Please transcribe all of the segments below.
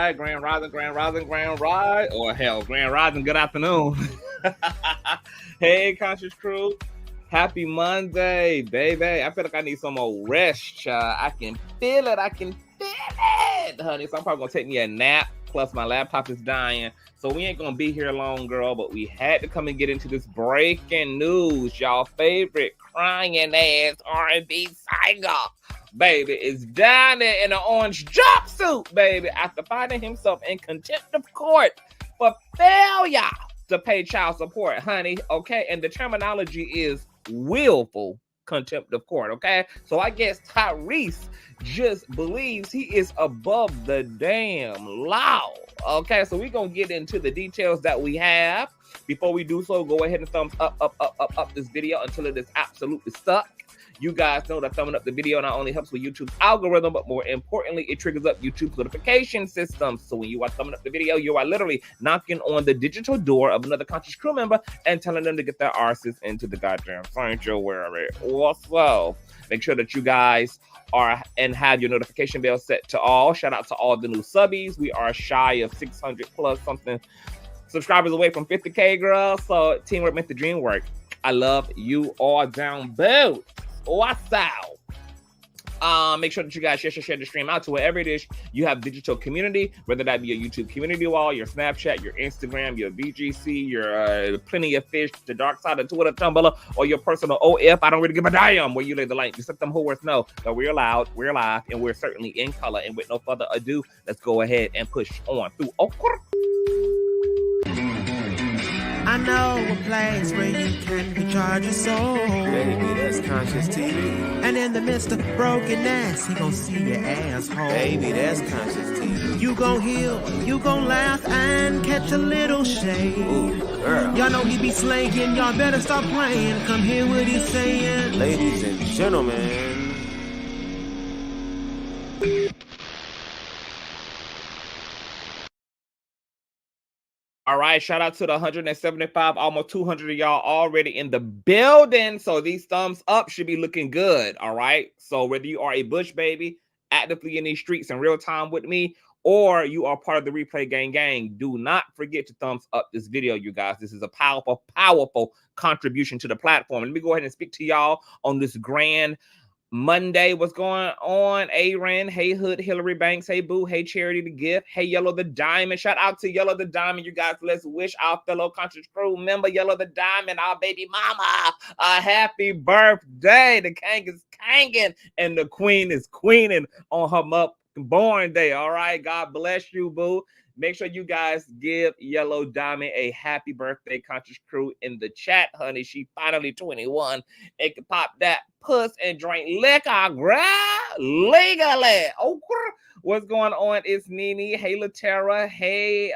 right, Grand Rising, or hell, Grand Rising, good afternoon. Hey, Conscious Crew, happy Monday, baby. I feel like I need some more rest, child. I can feel it, honey. So I'm probably gonna take me a nap, plus my laptop is dying. So we ain't gonna be here long, girl, but we had to come and get into this breaking news. Y'all favorite crying ass R&B singer, baby, is down there in an orange jumpsuit, baby, after finding himself in contempt of court for failure to pay child support, honey, okay? And the terminology is willful contempt of court, okay? So I guess Tyrese just believes he is above the damn law, okay? So we're gonna get into the details that we have. Before we do so, go ahead and thumbs up this video until it is absolutely stuck. You guys know that thumbing up the video not only helps with YouTube's algorithm, but more importantly, it triggers up YouTube's notification system. So when you are thumbing up the video, you are literally knocking on the digital door of another Conscious crew member and telling them to get their arses into the goddamn sanctuary. Also, make sure that you guys are and have your notification bell set to all. Shout out to all the new subbies. We are shy of 600 plus something subscribers away from 50K, girl. So teamwork make the dream work. I love you all down below. What's out? Make sure that you guys share the stream out to wherever it is you have digital community, whether that be your YouTube community wall, your Snapchat, your Instagram, your VGC, your Plenty of Fish, the dark side of Twitter, Tumblr, or your personal OF. I don't really give a damn where you lay the link. Just let them whores know that we're loud, we're live, and we're certainly in color. And with no further ado, let's go ahead and push on through. I know a place where you can recharge your soul. Baby, that's Consciouztv. And in the midst of brokenness, he gon' see your asshole. Baby, that's Consciouztv. You gon' heal, you gon' laugh and catch a little shade. Ooh, girl. Y'all know he be slaying, y'all better stop playing. Come hear what he's saying. Ladies and gentlemen. All right, shout out to the 175, almost 200 of y'all already in the building. So these thumbs up should be looking good, all right? So whether you are a Bush baby, actively in these streets in real time with me, or you are part of the Replay Gang, do not forget to thumbs up this video, you guys. This is a powerful, powerful contribution to the platform. Let me go ahead and speak to y'all on this grand Monday. What's going on? Aaron, hey Hood, Hillary Banks, hey Boo, hey Charity the Gift, hey Yellow the Diamond. Shout out to Yellow the Diamond. You guys, let's wish our fellow Conscious crew member Yellow the Diamond, our baby mama, a happy birthday. The king is kanging and the queen is queening on her born day. All right, God bless you, Boo. Make sure you guys give Yellow Diamond a happy birthday, Conscious crew, in the chat, honey. She finally 21 and can pop that puss and drink liquor, girl, legally. Oh, what's going on? It's Nene. Hey, Latera. Hey,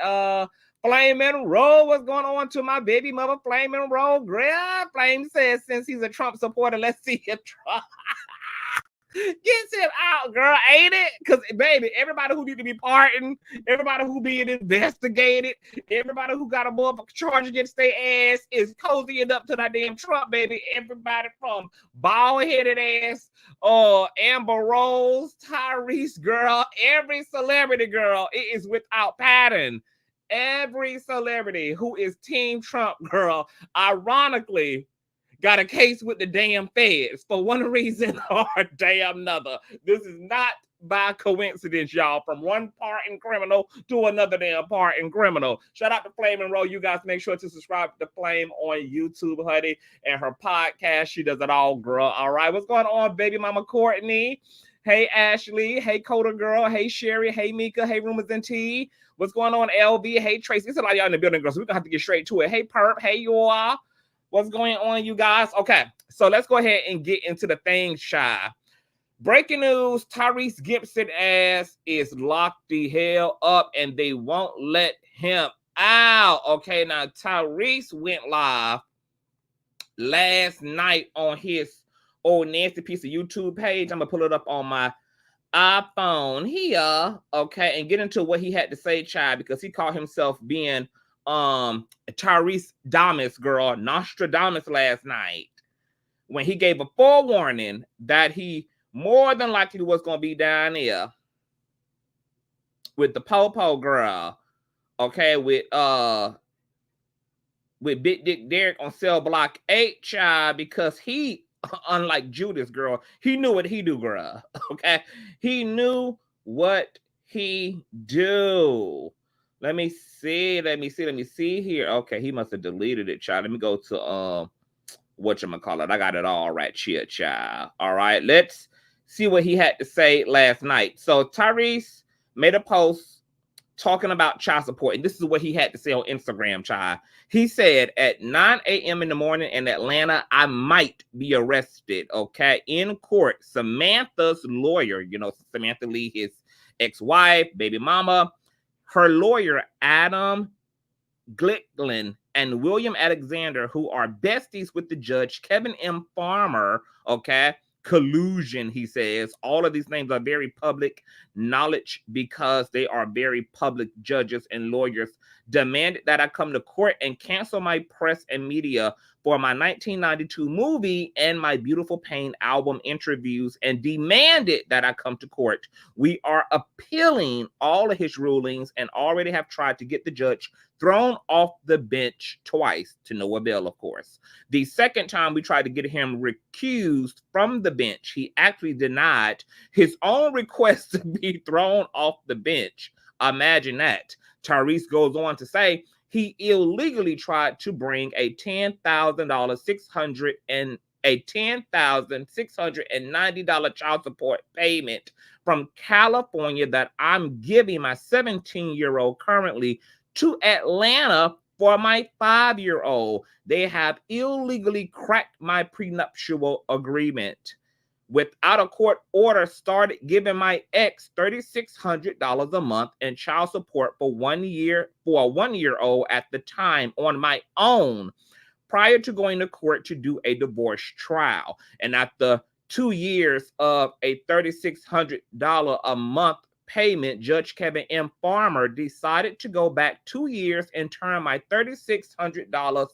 Flamin' Roll. What's going on to my baby mother, Flamin' Roll? Girl, Flame says since he's a Trump supporter, let's see if Trump gets him out, girl, ain't it? Because, baby, everybody who need to be pardoned, everybody who being investigated, everybody who got a motherfucking charge against their ass is cozying up to that damn Trump, baby. Everybody from bald-headed ass, Amber Rose, Tyrese, girl, every celebrity, girl, it is without pattern. Every celebrity who is Team Trump, girl, ironically, got a case with the damn feds for one reason or damn another. This is not by coincidence, y'all. From one pardoned criminal to another damn pardoned criminal. Shout out to Flame and Roll. You guys make sure to subscribe to Flame on YouTube, honey, and her podcast. She does it all, girl. All right, what's going on, baby mama Courtney? Hey, Ashley. Hey, Coda Girl. Hey, Sherry. Hey, Mika. Hey, Rumors and Tea. What's going on, LB? Hey, Tracy. It's a lot of y'all in the building, girl, so we're going to have to get straight to it. Hey, Perp. Hey, you all. What's going on, you guys? Okay, so let's go ahead and get into the thing, shy. Breaking news, Tyrese Gibson ass is locked the hell up and they won't let him out. Okay, now Tyrese went live last night on his old nasty piece of YouTube page. I'm going to pull it up on my iPhone here, okay, and get into what he had to say, child, because he called himself being Tyrese Damas, girl, Nostradamus last night when he gave a forewarning that he more than likely was going to be down there with the Popo girl, okay, with Big Dick Derek on cell block 8, child, because he, unlike Judas, girl, he knew what he do, girl. Okay, he knew what he do. Let me see here. Okay, he must have deleted it, child. Let me go to whatchamacallit. I got it all right here, child. All right, let's see what he had to say last night. So Tyrese made a post talking about child support, and this is what he had to say on Instagram, child. He said, at 9 a.m. in the morning in Atlanta, I might be arrested, okay? In court, Samantha's lawyer, you know, Samantha Lee, his ex-wife, baby mama, her lawyer, Adam Glickland, and William Alexander, who are besties with the judge, Kevin M. Farmer, okay? Collusion, he says. All of these names are very public knowledge because they are very public judges and lawyers. Demanded that I come to court and cancel my press and media for my 1992 movie and my Beautiful Pain album interviews, and demanded that I come to court. We are appealing all of his rulings and already have tried to get the judge thrown off the bench twice, to no avail, of course. The second time we tried to get him recused from the bench, he actually denied his own request to be thrown off the bench. Imagine that. Tyrese goes on to say he illegally tried to bring a $10,690 child support payment from California that I'm giving my 17-year-old currently to Atlanta for my 5-year-old. They have illegally cracked my prenuptial agreement. Without a court order, started giving my ex $3,600 a month in child support for 1 year for a 1-year-old at the time on my own, prior to going to court to do a divorce trial. And after 2 years of a $3,600 a month payment, Judge Kevin M. Farmer decided to go back 2 years and turn my $3,600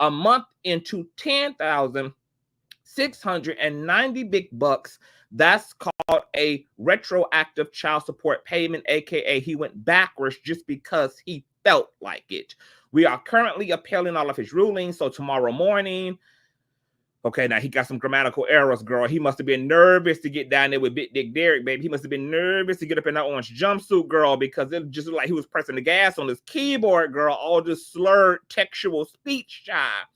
a month into $10,690 big bucks. That's called a retroactive child support payment, aka he went backwards just because he felt like it. We are currently appealing all of his rulings, so tomorrow morning. Okay, now he got some grammatical errors, girl. He must have been nervous to get down there with Big Dick Derek, baby. He must have been nervous to get up in that orange jumpsuit, girl, because it just looked like he was pressing the gas on his keyboard, girl. All this slurred textual speech, child.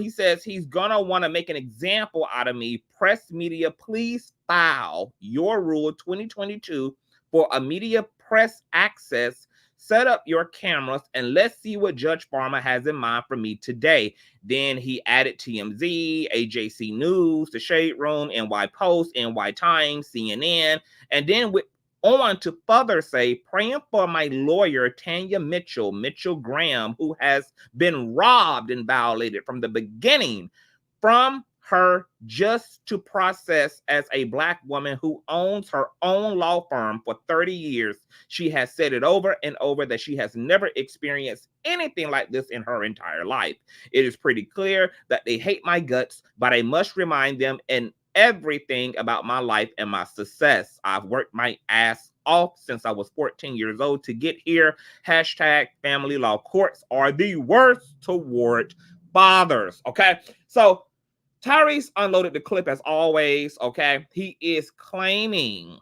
He says he's gonna want to make an example out of me. Press media, please file your rule 2022 for a media press access. Set up your cameras and let's see what Judge Farmer has in mind for me today. Then he added TMZ, AJC News, The Shade Room, NY Post, NY Times, CNN, and then went on to further say, praying for my lawyer, Tanya Mitchell Graham, who has been robbed and violated from the beginning from her just to process as a Black woman who owns her own law firm for 30 years. She has said it over and over that she has never experienced anything like this in her entire life. It is pretty clear that they hate my guts, but I must remind them in everything about my life and my success. I've worked my ass off since I was 14 years old to get here. Hashtag family law courts are the worst toward fathers. Okay, so Tyrese unloaded the clip as always, okay? He is claiming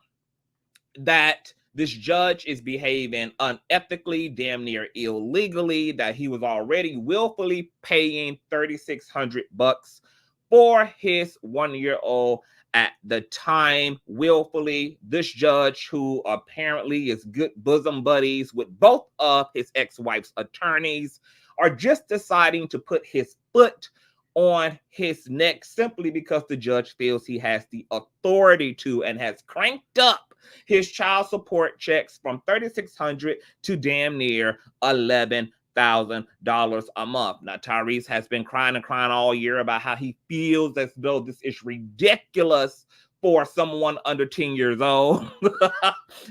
that this judge is behaving unethically, damn near illegally, that he was already willfully paying $3,600 for his 1-year-old at the time, willfully. This judge, who apparently is good bosom buddies with both of his ex-wife's attorneys, are just deciding to put his foot on his neck simply because the judge feels he has the authority to, and has cranked up his child support checks from $3,600 to damn near $11,000 a month. Now, Tyrese has been crying all year about how he feels as though this is ridiculous for someone under 10 years old.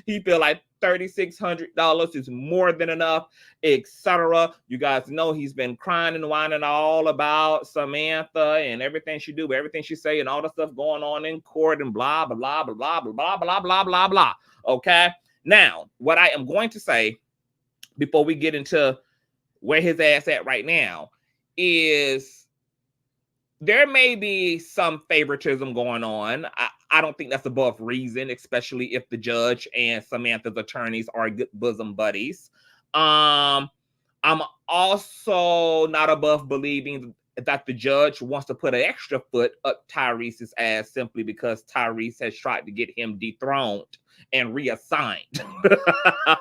He feel like $3,600 is more than enough, etc. You guys know he's been crying and whining all about Samantha and everything she do, everything she say, and all the stuff going on in court and blah, blah, blah, blah, blah, blah, blah, blah, blah, blah, blah. Okay? Now, what I am going to say before we get into where his ass at right now is there may be some favoritism going on. I don't think that's above reason, especially if the judge and Samantha's attorneys are good bosom buddies. I'm also not above believing that the judge wants to put an extra foot up Tyrese's ass simply because Tyrese has tried to get him dethroned and reassigned.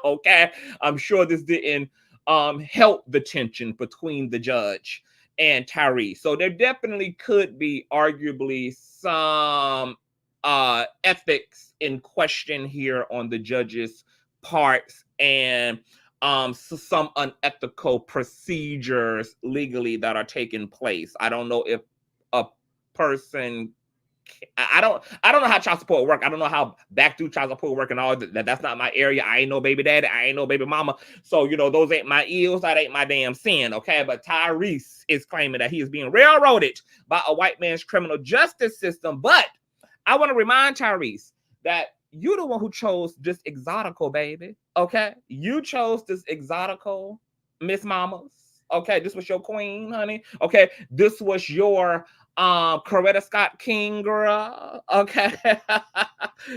Okay, I'm sure this didn't help the tension between the judge and Tyrese. So there definitely could be arguably some ethics in question here on the judge's parts, and some unethical procedures legally that are taking place. I don't know if a person, I don't know how child support work. I don't know how back through child support work and all that. That's not my area. I ain't no baby daddy. I ain't no baby mama. So, you know, those ain't my eels. That ain't my damn sin. Okay. But Tyrese is claiming that he is being railroaded by a white man's criminal justice system. But I want to remind Tyrese that you're the one who chose this exotical, baby. Okay. You chose this exotical, Miss Mamas. Okay. This was your queen, honey. Okay. This was your Coretta Scott King, girl. Okay.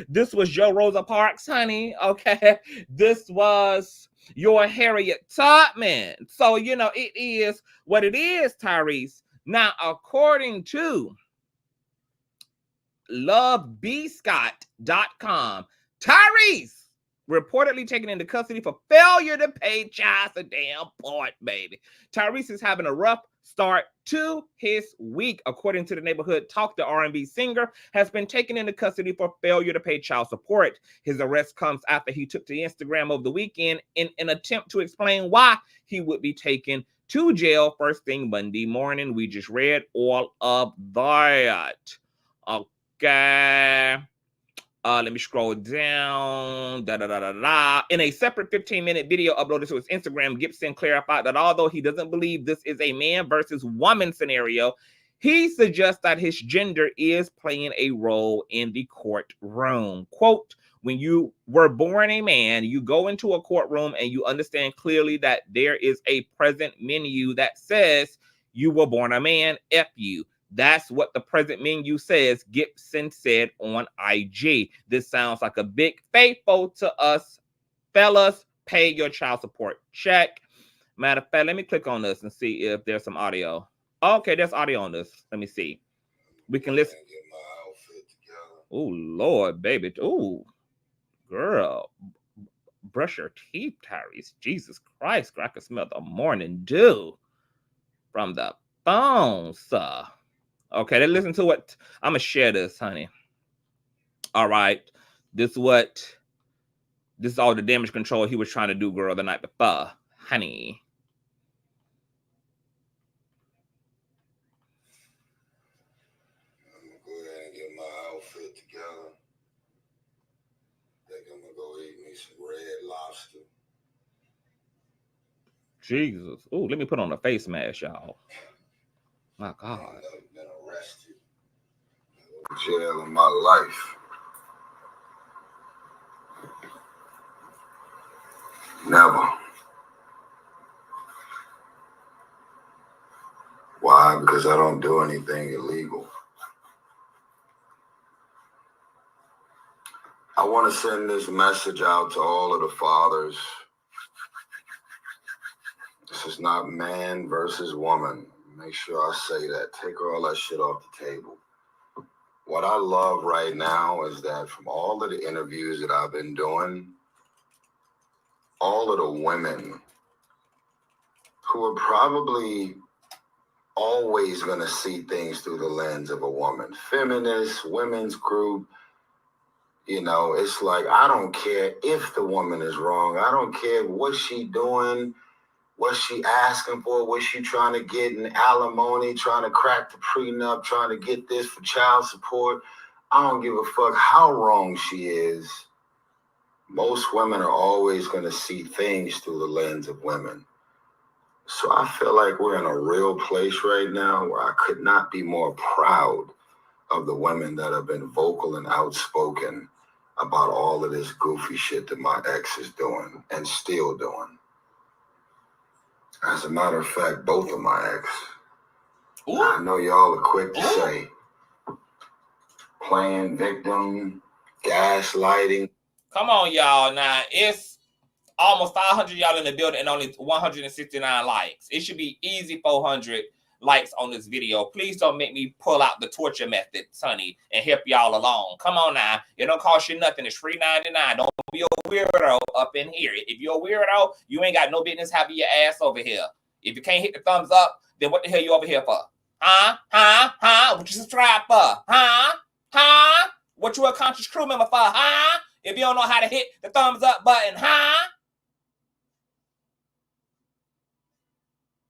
This was your Rosa Parks, honey. Okay. This was your Harriet Tubman. So, you know, it is what it is, Tyrese. Now, according to lovebscott.com, Tyrese reportedly taken into custody for failure to pay child support, baby. Tyrese is having a rough start to his week. According to the Neighborhood Talk, the R&B singer has been taken into custody for failure to pay child support. His arrest comes after he took to Instagram over the weekend in an attempt to explain why he would be taken to jail first thing Monday morning. We just read all of that. Okay. Let me scroll down. In a separate 15-minute video uploaded to his Instagram, Gibson clarified that although he doesn't believe this is a man versus woman scenario, he suggests that his gender is playing a role in the courtroom. Quote, when you were born a man, you go into a courtroom and you understand clearly that there is a present menu that says you were born a man, F you. That's what the present menu says, Gibson said on IG. This sounds like a big faithful to us. Fellas, pay your child support check. Matter of fact, let me click on this and see if there's some audio. Okay, there's audio on this. Let me see. We can listen. Oh, Lord, baby. Oh, girl. Brush your teeth, Tyrese. Jesus Christ. I can smell the morning dew from the phone, sir. Okay, let's listen to what. I'm going to share this, honey. All right. This is all the damage control he was trying to do, girl, the night before. Honey. I'm going to go ahead and get my outfit together. I think I'm going to go eat me some red lobster. Jesus. Oh, let me put on a face mask, y'all. My God. I've never been arrested. Jail in my life. Never. Why? Because I don't do anything illegal. I want to send this message out to all of the fathers. This is not man versus woman. Make sure I say that. Take all that shit off the table. What I love right now is that from all of the interviews that I've been doing, all of the women who are probably always going to see things through the lens of a woman, feminists, women's group, you know, it's like, I don't care if the woman is wrong. I don't care what she doing. What's she asking for? What's she trying to get in alimony, trying to crack the prenup, trying to get this for child support? I don't give a fuck how wrong she is. Most women are always going to see things through the lens of women. So I feel like we're in a real place right now where I could not be more proud of the women that have been vocal and outspoken about all of this goofy shit that my ex is doing and still doing. As a matter of fact, both of my ex. Ooh. I know y'all are quick to say playing victim, gaslighting. Come on, y'all. Now, it's almost 500 y'all in the building and only 169 likes. It should be easy 400 likes on this video. Please don't make me pull out the torture method, honey, and help y'all along. Come on now. It don't cost you nothing. It's free $99. Don't be a weirdo up in here. If you're a weirdo, you ain't got no business having your ass over here. If you can't hit the thumbs up, then what the hell you over here for? Huh? What you subscribe for? Huh? What you a conscious crew member for? Huh? If you don't know how to hit the thumbs up button, huh?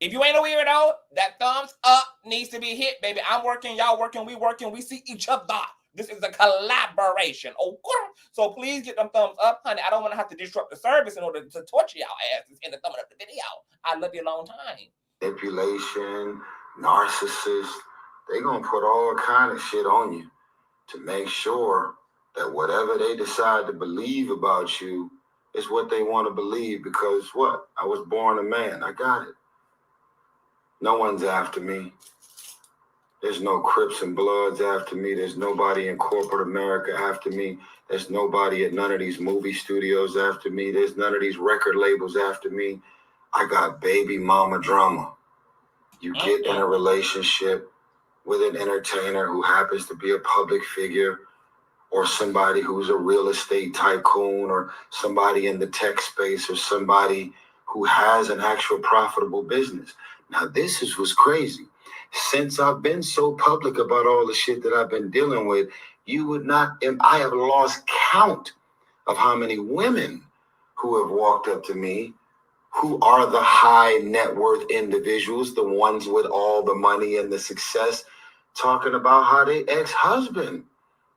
If you ain't a weirdo, that thumbs up needs to be hit, baby. I'm working, y'all working, we see each other. This is a collaboration, okay? So please get them thumbs up, honey. I don't want to have to disrupt the service in order to torture y'all asses in the thumbing up the video. I love you a long time. Manipulation, narcissist, they gonna put all kind of shit on you to make sure that whatever they decide to believe about you is what they want to believe, because what? I was born a man. I got it. No one's after me. There's no Crips and Bloods after me. There's nobody in corporate America after me. There's nobody at none of these movie studios after me. There's none of these record labels after me. I got baby mama drama. You get in a relationship with an entertainer who happens to be a public figure, or somebody who's a real estate tycoon, or somebody in the tech space, or somebody who has an actual profitable business. Now, this is what's crazy. Since I've been so public about all the shit that I've been dealing with, you would not, I have lost count of how many women who have walked up to me who are the high net worth individuals, the ones with all the money and the success, talking about how their ex-husband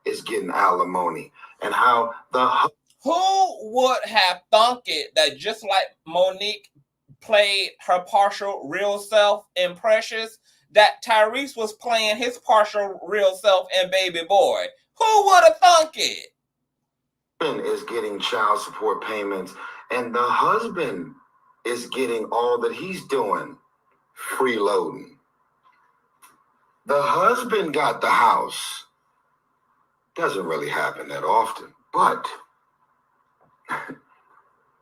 is getting alimony and how the... Who would have thunk it that just like Monique played her partial real self in Precious, that Tyrese was playing his partial real self in Baby Boy? Who would have thunk it? Is getting child support payments, and the husband is getting all that he's doing, freeloading. The husband got the house. Doesn't really happen that often, but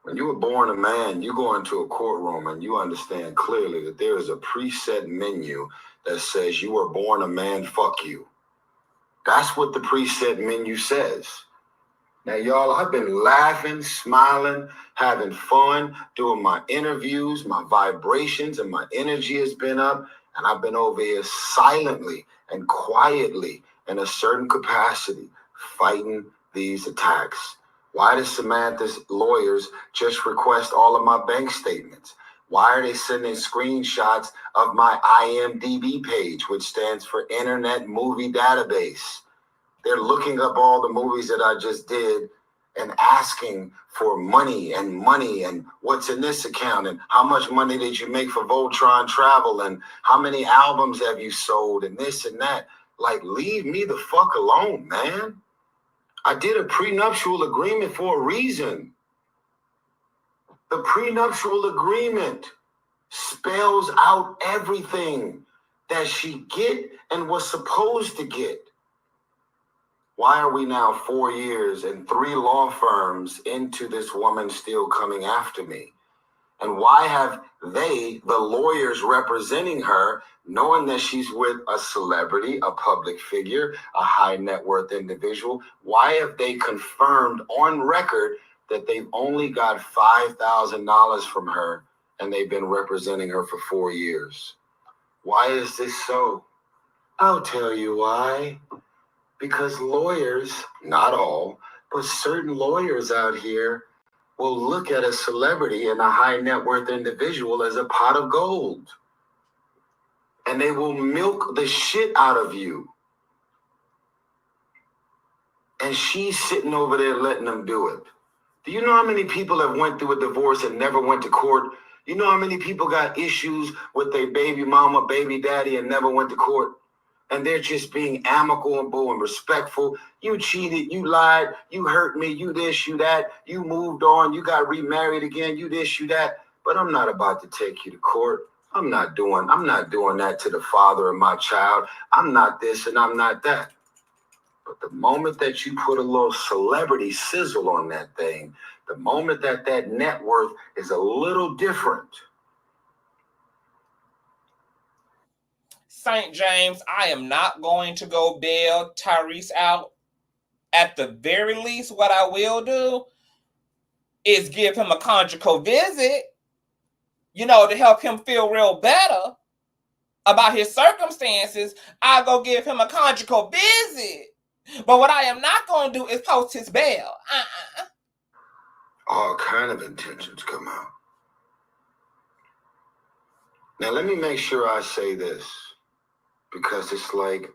when you were born a man, you go into a courtroom and you understand clearly that there is a preset menu that says you were born a man, fuck you. That's what the preset menu says. Now, y'all, I've been laughing, smiling, having fun, doing my interviews, my vibrations and my energy has been up, and I've been over here silently and quietly in a certain capacity fighting these attacks. Why does Samantha's lawyers just request all of my bank statements? Why are they sending screenshots of my IMDb page, which stands for Internet Movie Database? They're looking up all the movies that I just did and asking for money and what's in this account and how much money did you make for Voltron Travel and how many albums have you sold and this and that. Like, leave me the fuck alone, man. I did a prenuptial agreement for a reason. The prenuptial agreement spells out everything that she get and was supposed to get. Why are we now 4 years and 3 law firms into this woman still coming after me? And why have they, the lawyers representing her, knowing that she's with a celebrity, a public figure, a high net worth individual, why have they confirmed on record that they've only got $5,000 from her and they've been representing her for 4 years? Why is this so? I'll tell you why. Because lawyers, not all, but certain lawyers out here will look at a celebrity and a high net worth individual as a pot of gold. And they will milk the shit out of you. And she's sitting over there letting them do it. Do you know how many people have went through a divorce and never went to court? You know how many people got issues with their baby mama, baby daddy, and never went to court? and they're just being amicable and respectful. You cheated, you lied, you hurt me, you this, you that, you moved on, you got remarried again, you this, you that. But I'm not about to take you to court. I'm not doing that to the father of my child. I'm not this and I'm not that. But the moment that you put a little celebrity sizzle on that thing, the moment that that net worth is a little different. St. James, I am not going to go bail Tyrese out. At the very least, what I will do is give him a conjugal visit, you know, to help him feel real better about his circumstances. I'll go give him a conjugal visit. But what I am not going to do is post his bail. All kind of intentions come out. Now, let me make sure I say this, because it's like,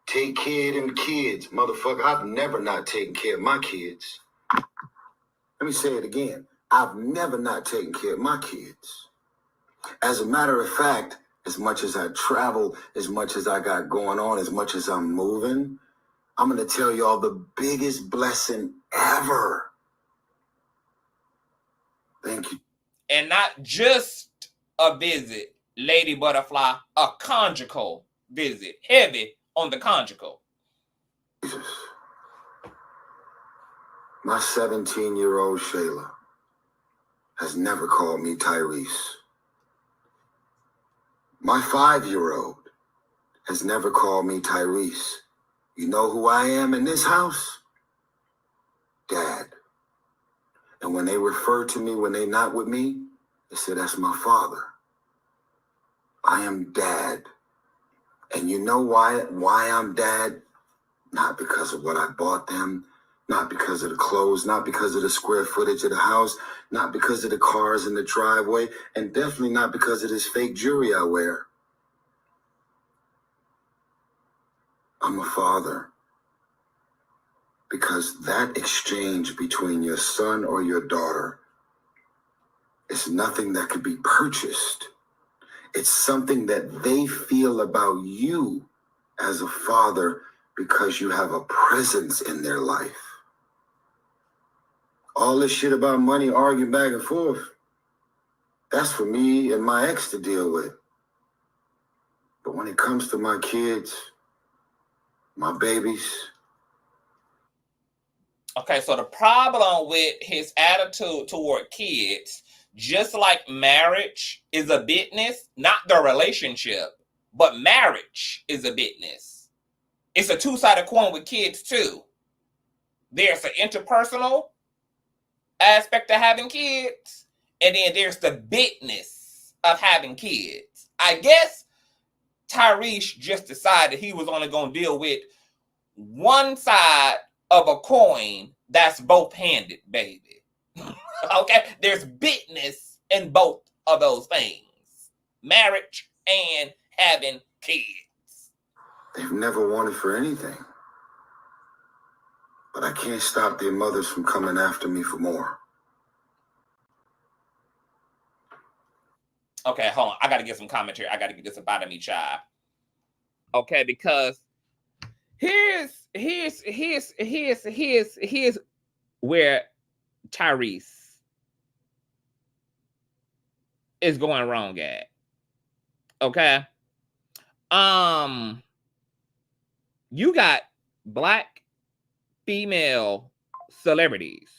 take care of them kids. Motherfucker, I've never not taken care of my kids. Let me say it again. I've never not taken care of my kids. As a matter of fact, as much as I travel, as much as I got going on, as much as I'm moving, I'm going to tell y'all the biggest blessing ever. Thank you. And not just a visit, Lady Butterfly, a conjugal visit. Heavy on the conjugal. Jesus. My 17-year-old Shayla has never called me Tyrese. My 5-year-old has never called me Tyrese. You know who I am in this house? Dad. And when they refer to me, when they're not with me, they say, that's my father. I am Dad. And you know why I'm Dad? Not because of what I bought them, not because of the clothes, not because of the square footage of the house, not because of the cars in the driveway, and definitely not because of this fake jewelry I wear. I'm a father. Because that exchange between your son or your daughter is nothing that could be purchased. It's something that they feel about you as a father because you have a presence in their life. All this shit about money, arguing back and forth, that's for me and my ex to deal with. But when it comes to my kids, my babies. Okay, so the problem with his attitude toward kids, just like marriage is a business, not the relationship, but marriage is a business. It's a two-sided coin with kids too. There's an interpersonal aspect of having kids, and then there's the business of having kids. I guess Tyrese just decided he was only going to deal with one side of a coin that's both-handed, baby. Okay? There's business in both of those things. Marriage and having kids. They've never wanted for anything. But I can't stop their mothers from coming after me for more. Okay, hold on. I got to get some commentary. I got to get this up out of me, child. Okay, because here's where Tyrese is going wrong at. Okay. You got black female celebrities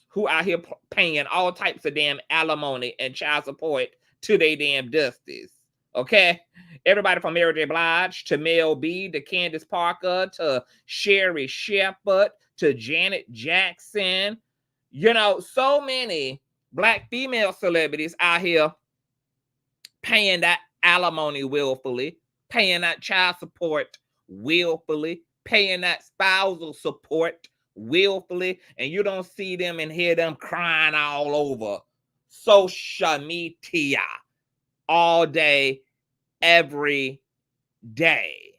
who out here paying all types of damn alimony and child support to they damn dusties. Okay. Everybody from Mary J. Blige to Mel B to Candace Parker to Sherry Shepherd to Janet Jackson. You know, so many black female celebrities out here paying that alimony willfully, paying that child support willfully, paying that spousal support willfully, and you don't see them and hear them crying all over social media all day, every day.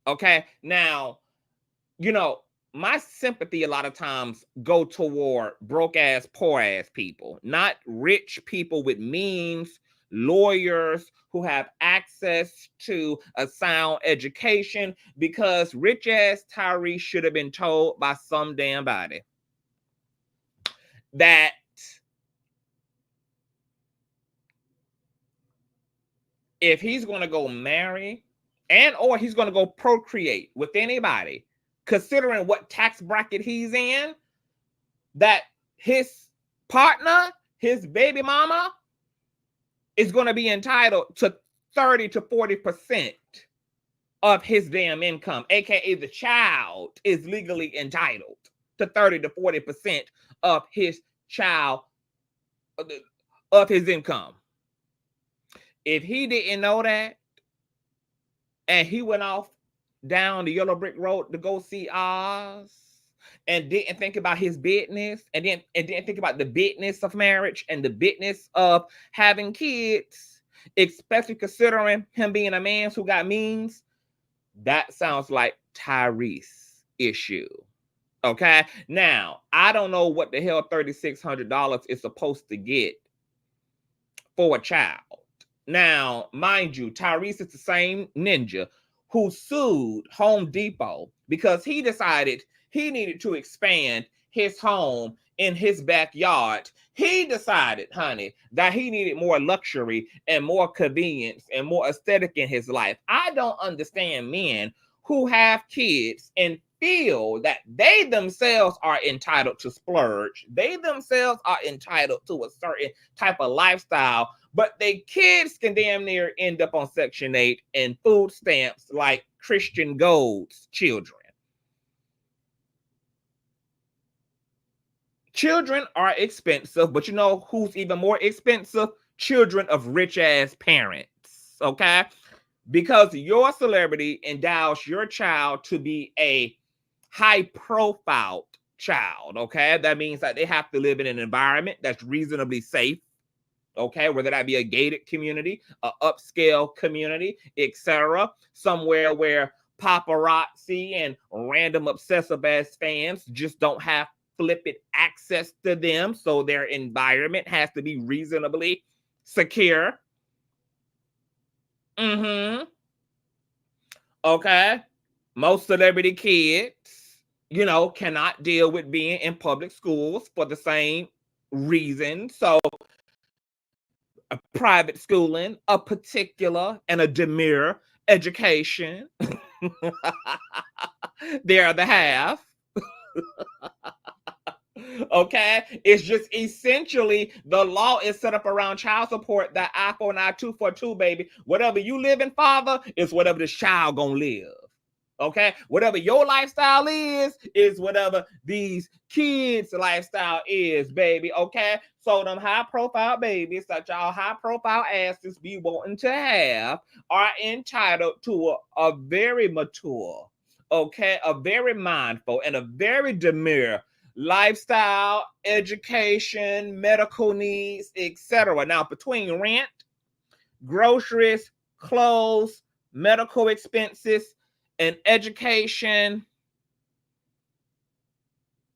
Okay, now, you know, my sympathy a lot of times go toward broke ass, poor ass people, not rich people with means lawyers, who have access to a sound education, because rich ass Tyrese should have been told by some damn body that if he's going to go marry and or he's going to go procreate with anybody, considering what tax bracket he's in, that his partner, his baby mama, is going to be entitled to 30 to 40% of his damn income, aka the child is legally entitled to 30 to 40% of his child, of his income. If he didn't know that, and he went off down the yellow brick road to go see Oz, and didn't think about his business, and didn't think about the business of marriage and the business of having kids, especially considering him being a man who got means, that sounds like Tyrese issue. Okay, now I don't know what the hell $3,600 is supposed to get for a child. Now, mind you, Tyrese is the same ninja who sued Home Depot because he decided he needed to expand his home in his backyard. He decided, honey, that he needed more luxury and more convenience and more aesthetic in his life. I don't understand men who have kids and feel that they themselves are entitled to splurge. They themselves are entitled to a certain type of lifestyle, but they kids can damn near end up on Section 8 and food stamps like Christian Gold's children. Children are expensive, but you know who's even more expensive? Children of rich-ass parents, okay? Because your celebrity endows your child to be a high-profile child, okay? That means that they have to live in an environment that's reasonably safe, okay? Whether that be a gated community, an upscale community, etc. Somewhere where paparazzi and random obsessive-ass fans just don't have flippant access to them, so their environment has to be reasonably secure. Okay. Most celebrity kids, you know, cannot deal with being in public schools for the same reason. So a private schooling, a particular and a demure education, they're the half. Okay, it's just essentially the law is set up around child support. That iPhone I-242, baby. Whatever you live in, father, is whatever this child gonna live. Okay, whatever your lifestyle is whatever these kids' lifestyle is, baby. Okay, so them high-profile babies that y'all high-profile asses be wanting to have are entitled to a very mature, okay, a very mindful, and a very demure lifestyle, education, medical needs, etc. Now, between rent, groceries, clothes, medical expenses, and education,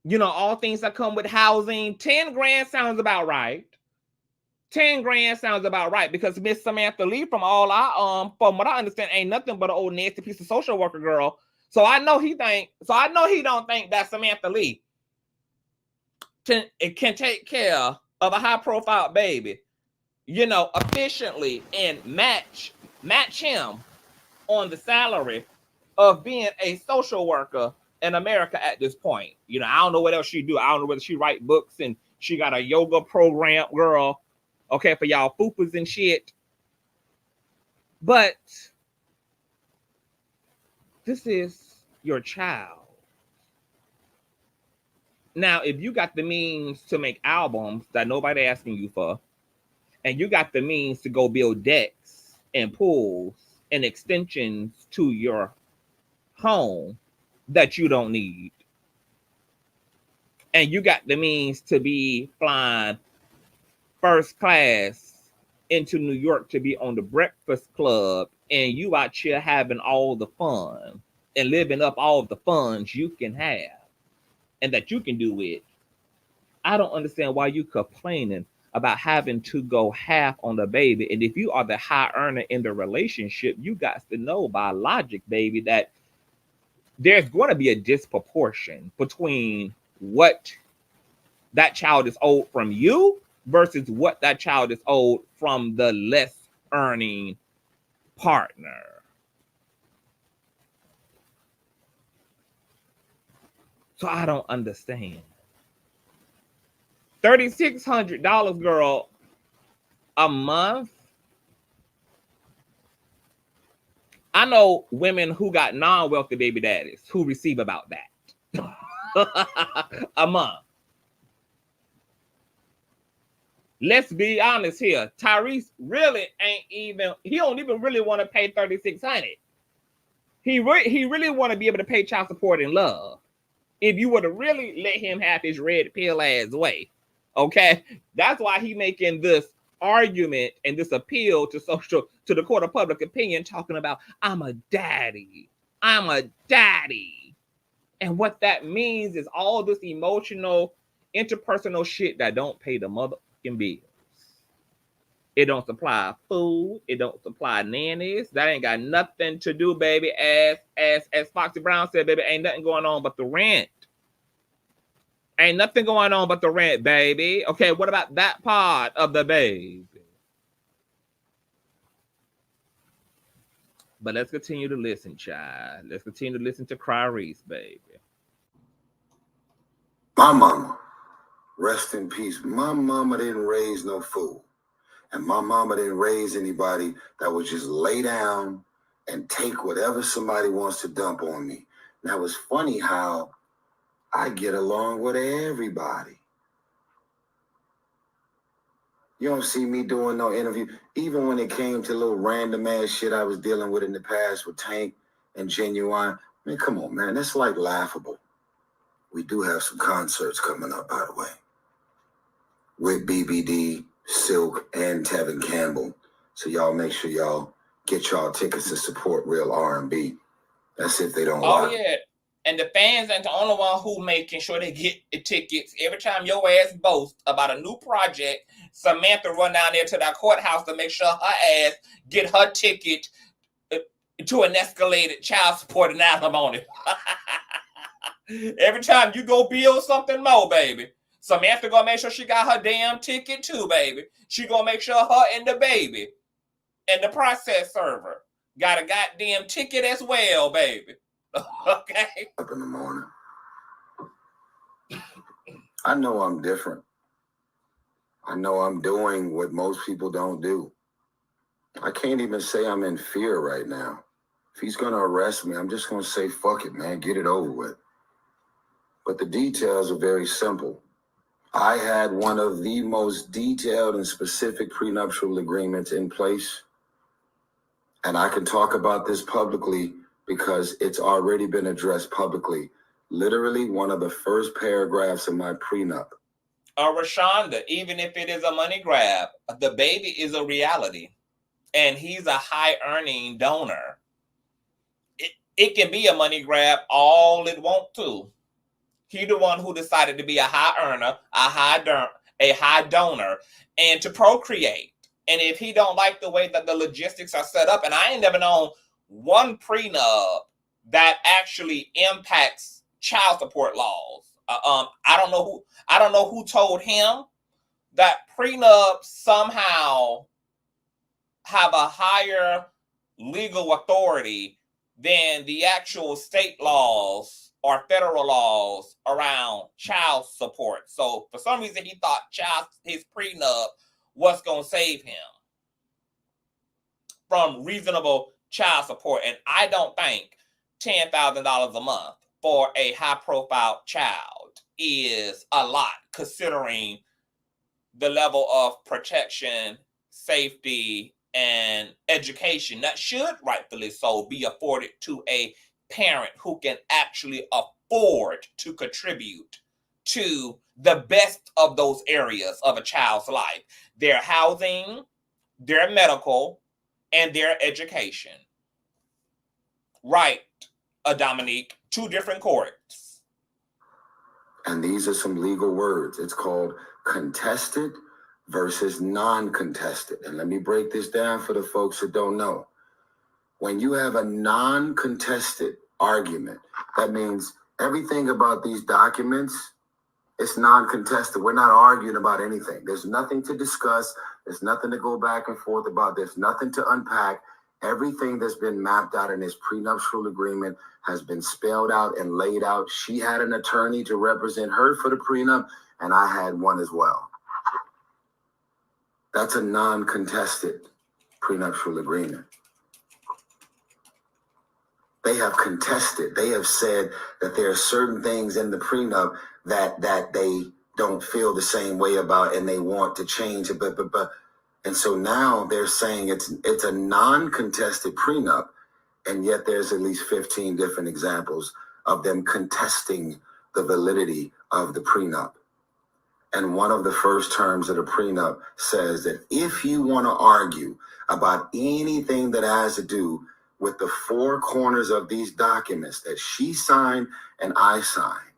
you know, all things that come with housing, 10 grand sounds about right. 10 grand sounds about right, because Miss Samantha Lee, from what I understand, ain't nothing but an old nasty piece of social worker girl. So I know he don't think that Samantha Lee can take care of a high-profile baby, you know, efficiently, and match him on the salary of being a social worker in America at this point. You know, I don't know what else she do. I don't know whether she write books and she got a yoga program, girl, okay, for y'all fupas and shit. But this is your child. Now, if you got the means to make albums that nobody asking you for, and you got the means to go build decks and pools and extensions to your home that you don't need, and you got the means to be flying first class into New York to be on the Breakfast Club, and you out here having all the fun and living up all of the funds you can have and that you can do it, I don't understand why you complaining about having to go half on the baby. And if you are the high earner in the relationship, you got to know by logic, baby, that there's going to be a disproportion between what that child is owed from you versus what that child is owed from the less earning partner. So I don't understand. $3,600, girl, a month. I know women who got non-wealthy baby daddies who receive about that a month. Let's be honest here. Tyrese really ain't even, he don't even really want to pay $3,600. He really want to be able to pay child support in love. If you were to really let him have his red pill ass way, okay? That's why he making this argument and this appeal to the court of public opinion, talking about, I'm a daddy. I'm a daddy. And what that means is all this emotional, interpersonal shit that don't pay the motherfucking bills. It don't supply food. It don't supply nannies. That ain't got nothing to do, baby. As Foxy Brown said, baby, ain't nothing going on but the rent. Ain't nothing going on but the rent, baby. Okay, what about that part of the baby? But let's continue to listen, child. Let's continue to listen to Tyrese, baby. My mama, rest in peace. My mama didn't raise no fool. And my mama didn't raise anybody that would just lay down and take whatever somebody wants to dump on me. Now, it's funny how I get along with everybody. You don't see me doing no interview. Even when it came to little random ass shit I was dealing with in the past with Tank and Genuine. I mean, come on, man. That's like laughable. We do have some concerts coming up, by the way, with BBD, Silk, and Tevin Campbell. So y'all make sure y'all get y'all tickets to support real R&B. That's if they don't like. Yeah. And the fans ain't the only one who making sure they get the tickets. Every time your ass boast about a new project, Samantha run down there to that courthouse to make sure her ass get her ticket to an escalated child support and alimony. Every time you go build something more, baby, Samantha gonna make sure she got her damn ticket too, baby. She gonna make sure her and the baby and the process server got a goddamn ticket as well, baby. Okay. Up in the morning. I know I'm different. I know I'm doing what most people don't do. I can't even say I'm in fear right now. If he's gonna arrest me, I'm just gonna say, fuck it, man, get it over with. But the details are very simple. I had one of the most detailed and specific prenuptial agreements in place. And I can talk about this publicly because it's already been addressed publicly. Literally one of the first paragraphs of my prenup. Rashonda, even if it is a money grab, the baby is a reality. And he's a high earning donor. It can be a money grab all it wants to. He the one who decided to be a high earner, a high donor, and to procreate. And if he don't like the way that the logistics are set up, and I ain't never known one prenup that actually impacts child support laws. I don't know who told him that prenups somehow have a higher legal authority than the actual state laws or federal laws around child support. So for some reason, he thought his prenup was going to save him from reasonable child support. And I don't think $10,000 a month for a high-profile child is a lot, considering the level of protection, safety, and education that should rightfully so be afforded to a parent who can actually afford to contribute to the best of those areas of a child's life: their housing, their medical, and their education. Right, Dominique, two different courts. And these are some legal words. It's called contested versus non-contested. And let me break this down for the folks that don't know. When you have a non-contested argument, that means everything about these documents, it's non-contested. We're not arguing about anything. There's nothing to discuss. There's nothing to go back and forth about. There's nothing to unpack. Everything that's been mapped out in this prenuptial agreement has been spelled out and laid out. She had an attorney to represent her for the prenup, and I had one as well. That's a non-contested prenuptial agreement. They have contested. They have said that there are certain things in the prenup that they don't feel the same way about, and they want to change it. And so now they're saying it's a non-contested prenup, and yet there's at least 15 different examples of them contesting the validity of the prenup. And one of the first terms of the prenup says that if you want to argue about anything that has to do with the four corners of these documents that she signed and I signed,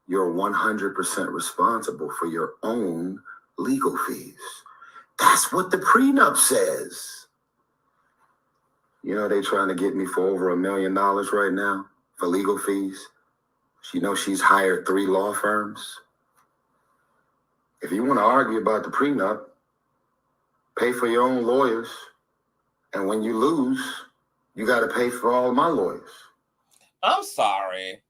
you're 100% responsible for your own legal fees. That's what the prenup says. You know, they trying to get me for over $1 million right now for legal fees. You know, she's hired 3 law firms. If you want to argue about the prenup, pay for your own lawyers. And when you lose, you got to pay for all my lawyers. I'm sorry.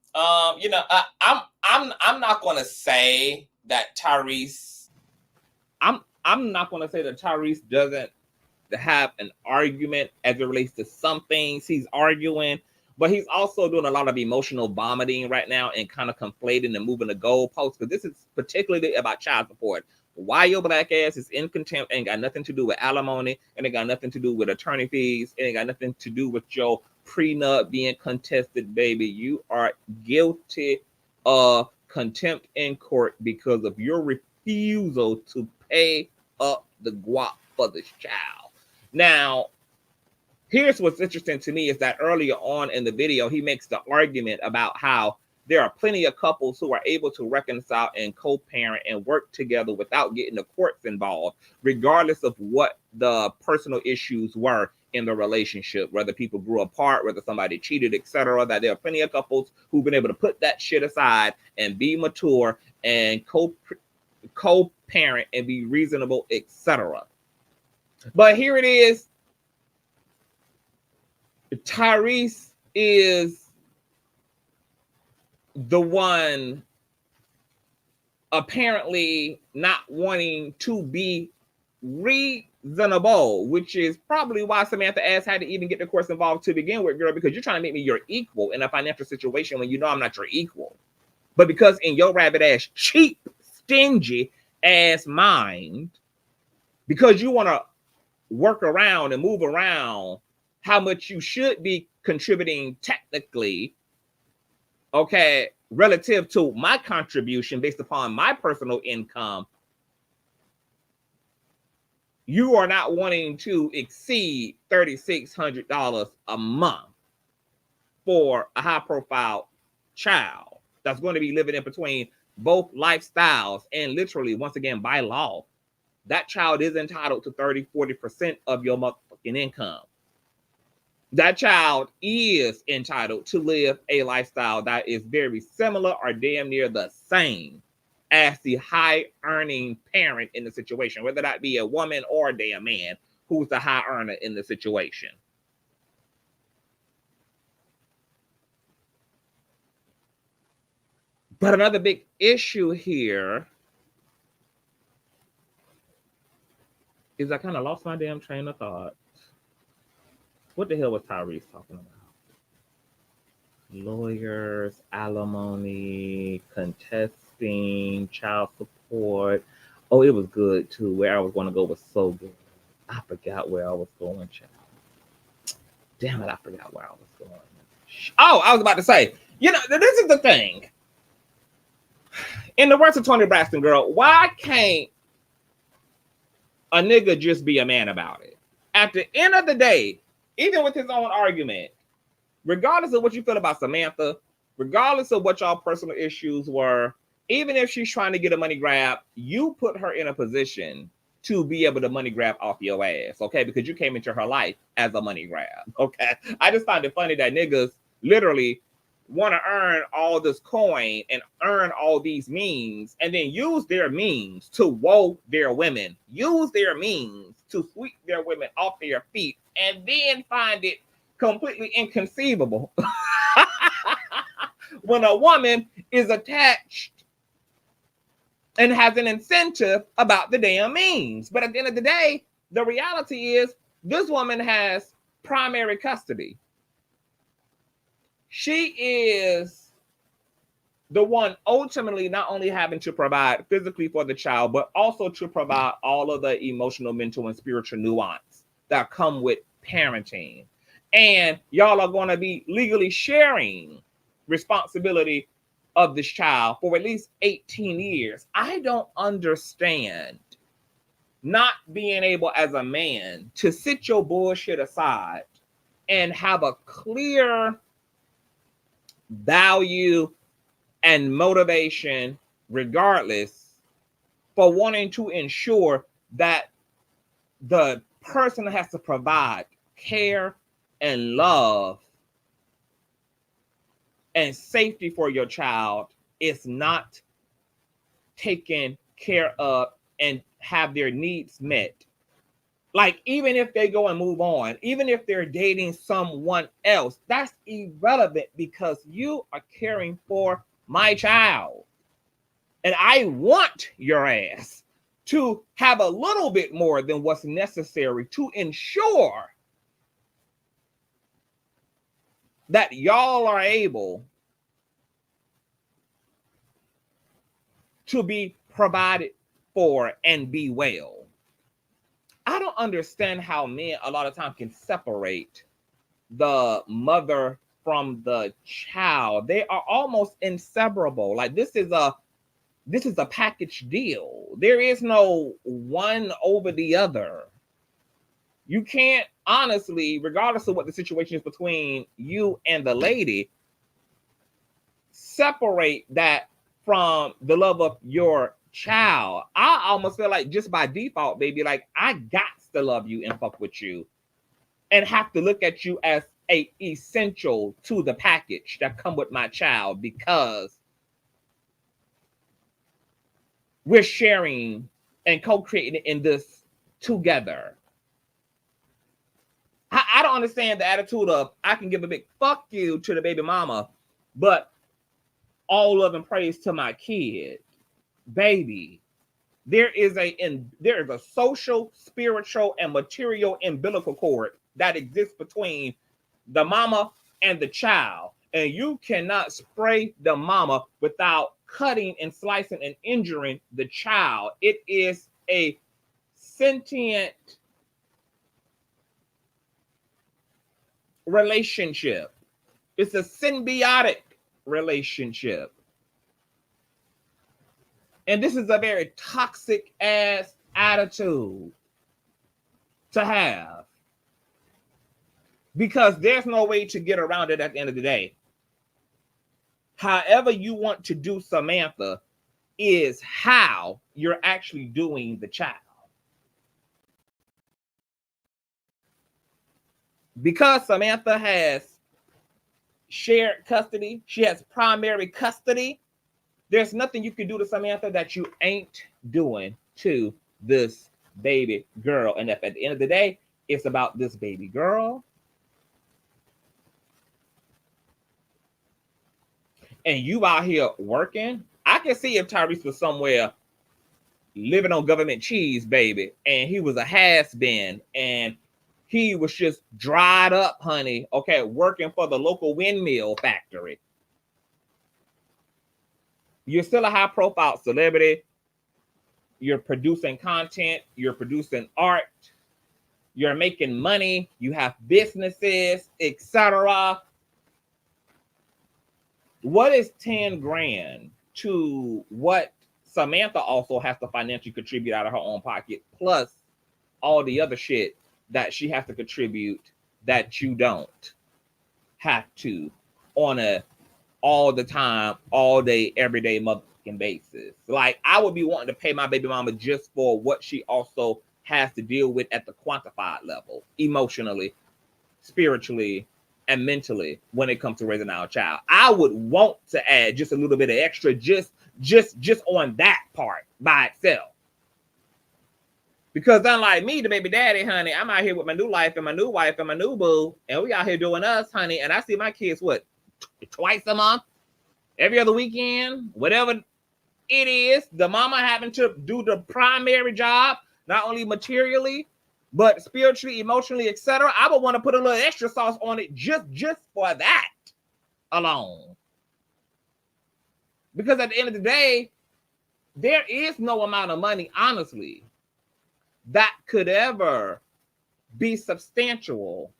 You know, I'm not going to say that Tyrese. I'm not going to say that Tyrese doesn't have an argument as it relates to some things he's arguing, but he's also doing a lot of emotional vomiting right now and kind of conflating and moving the goalposts, because this is particularly about child support. Why your black ass is in contempt ain't got nothing to do with alimony, and it got nothing to do with attorney fees, and it got nothing to do with your prenup being contested, baby. You are guilty of contempt in court because of your refusal to pay up the guap for this child. Now, here's what's interesting to me is that earlier on in the video, he makes the argument about how there are plenty of couples who are able to reconcile and co-parent and work together without getting the courts involved, regardless of what the personal issues were in the relationship, whether people grew apart, whether somebody cheated, etc. That there are plenty of couples who've been able to put that shit aside and be mature and co-parent and be reasonable, etc. But here it is. Tyrese is the one apparently not wanting to be reasonable, which is probably why Samantha asked had to even get the courts involved to begin with, girl, because you're trying to make me your equal in a financial situation when you know I'm not your equal. But because in your rabbit ass, cheap, stingy ass mind, because you want to work around and move around how much you should be contributing technically, okay, relative to my contribution based upon my personal income, you are not wanting to exceed $3,600 a month for a high-profile child that's going to be living in between both lifestyles. And literally, once again, by law, that child is entitled to 30-40% of your motherfucking income. That child is entitled to live a lifestyle that is very similar or damn near the same as the high-earning parent in the situation, whether that be a woman or a damn man who's the high earner in the situation. But another big issue here is I kind of lost my damn train of thought. What the hell was Tyrese talking about? Lawyers, alimony, contesting, child support. Oh, it was good too. Where I was going to go was so good. I forgot where I was going, child. Damn it, I forgot where I was going. Oh, I was about to say, you know, this is the thing. In the words of Tony Braxton, girl, why can't a nigga just be a man about it? At the end of the day, even with his own argument, regardless of what you feel about Samantha, regardless of what y'all personal issues were, even if she's trying to get a money grab, you put her in a position to be able to money grab off your ass, okay? Because you came into her life as a money grab, okay? I just find it funny that niggas literally want to earn all this coin and earn all these means and then use their means to woe their women, use their means to sweep their women off their feet, and then find it completely inconceivable when a woman is attached and has an incentive about the damn means. But at the end of the day, the reality is this woman has primary custody. She is the one ultimately not only having to provide physically for the child, but also to provide all of the emotional, mental, and spiritual nuance that come with parenting. And y'all are going to be legally sharing responsibility of this child for at least 18 years. I don't understand not being able as a man to sit your bullshit aside and have a clear value and motivation regardless for wanting to ensure that the person has to provide care and love and safety for your child is not taken care of and have their needs met. Like, even if they go and move on, even if they're dating someone else, that's irrelevant because you are caring for my child. And I want your ass to have a little bit more than what's necessary to ensure that y'all are able to be provided for and be well. I don't understand how men a lot of times can separate the mother from the child. They are almost inseparable. Like this is a package deal. There is no one over the other. You can't honestly, regardless of what the situation is between you and the lady, separate that from the love of your child. I almost feel like just by default, baby, like I got to love you and fuck with you and have to look at you as a essential to the package that come with my child because we're sharing and co-creating in this together. I don't understand the attitude of I can give a big fuck you to the baby mama, but all love and praise to my kid. Baby, there is a social, spiritual, and material umbilical cord that exists between the mama and the child. And you cannot spray the mama without cutting and slicing and injuring the child. It is a sentient relationship. It's a symbiotic relationship. And this is a very toxic ass attitude to have because there's no way to get around it at the end of the day. However you want to do Samantha is how you're actually doing the child. Because Samantha has shared custody, she has primary custody, there's nothing you can do to Samantha that you ain't doing to this baby girl. And if at the end of the day, it's about this baby girl, and you out here working, I can see if Tyrese was somewhere living on government cheese, baby, and he was a has-been, and he was just dried up, honey, okay, working for the local windmill factory. You're still a high-profile celebrity. You're producing content. You're producing art. You're making money. You have businesses, etc. What is 10 grand to what Samantha also has to financially contribute out of her own pocket, plus all the other shit that she has to contribute that you don't have to on a all the time, all day, everyday motherfucking fucking basis. Like, I would be wanting to pay my baby mama just for what she also has to deal with at the quantified level, emotionally, spiritually, and mentally when it comes to raising our child. I would want to add just a little bit of extra just on that part by itself. Because unlike me, the baby daddy, honey, I'm out here with my new life and my new wife and my new boo, and we out here doing us, honey, and I see my kids, what, twice a month, every other weekend, whatever it is. The mama having to do the primary job, not only materially, but spiritually, emotionally, etc. I would want to put a little extra sauce on it just for that alone. Because at the end of the day, there is no amount of money, honestly, that could ever be substantial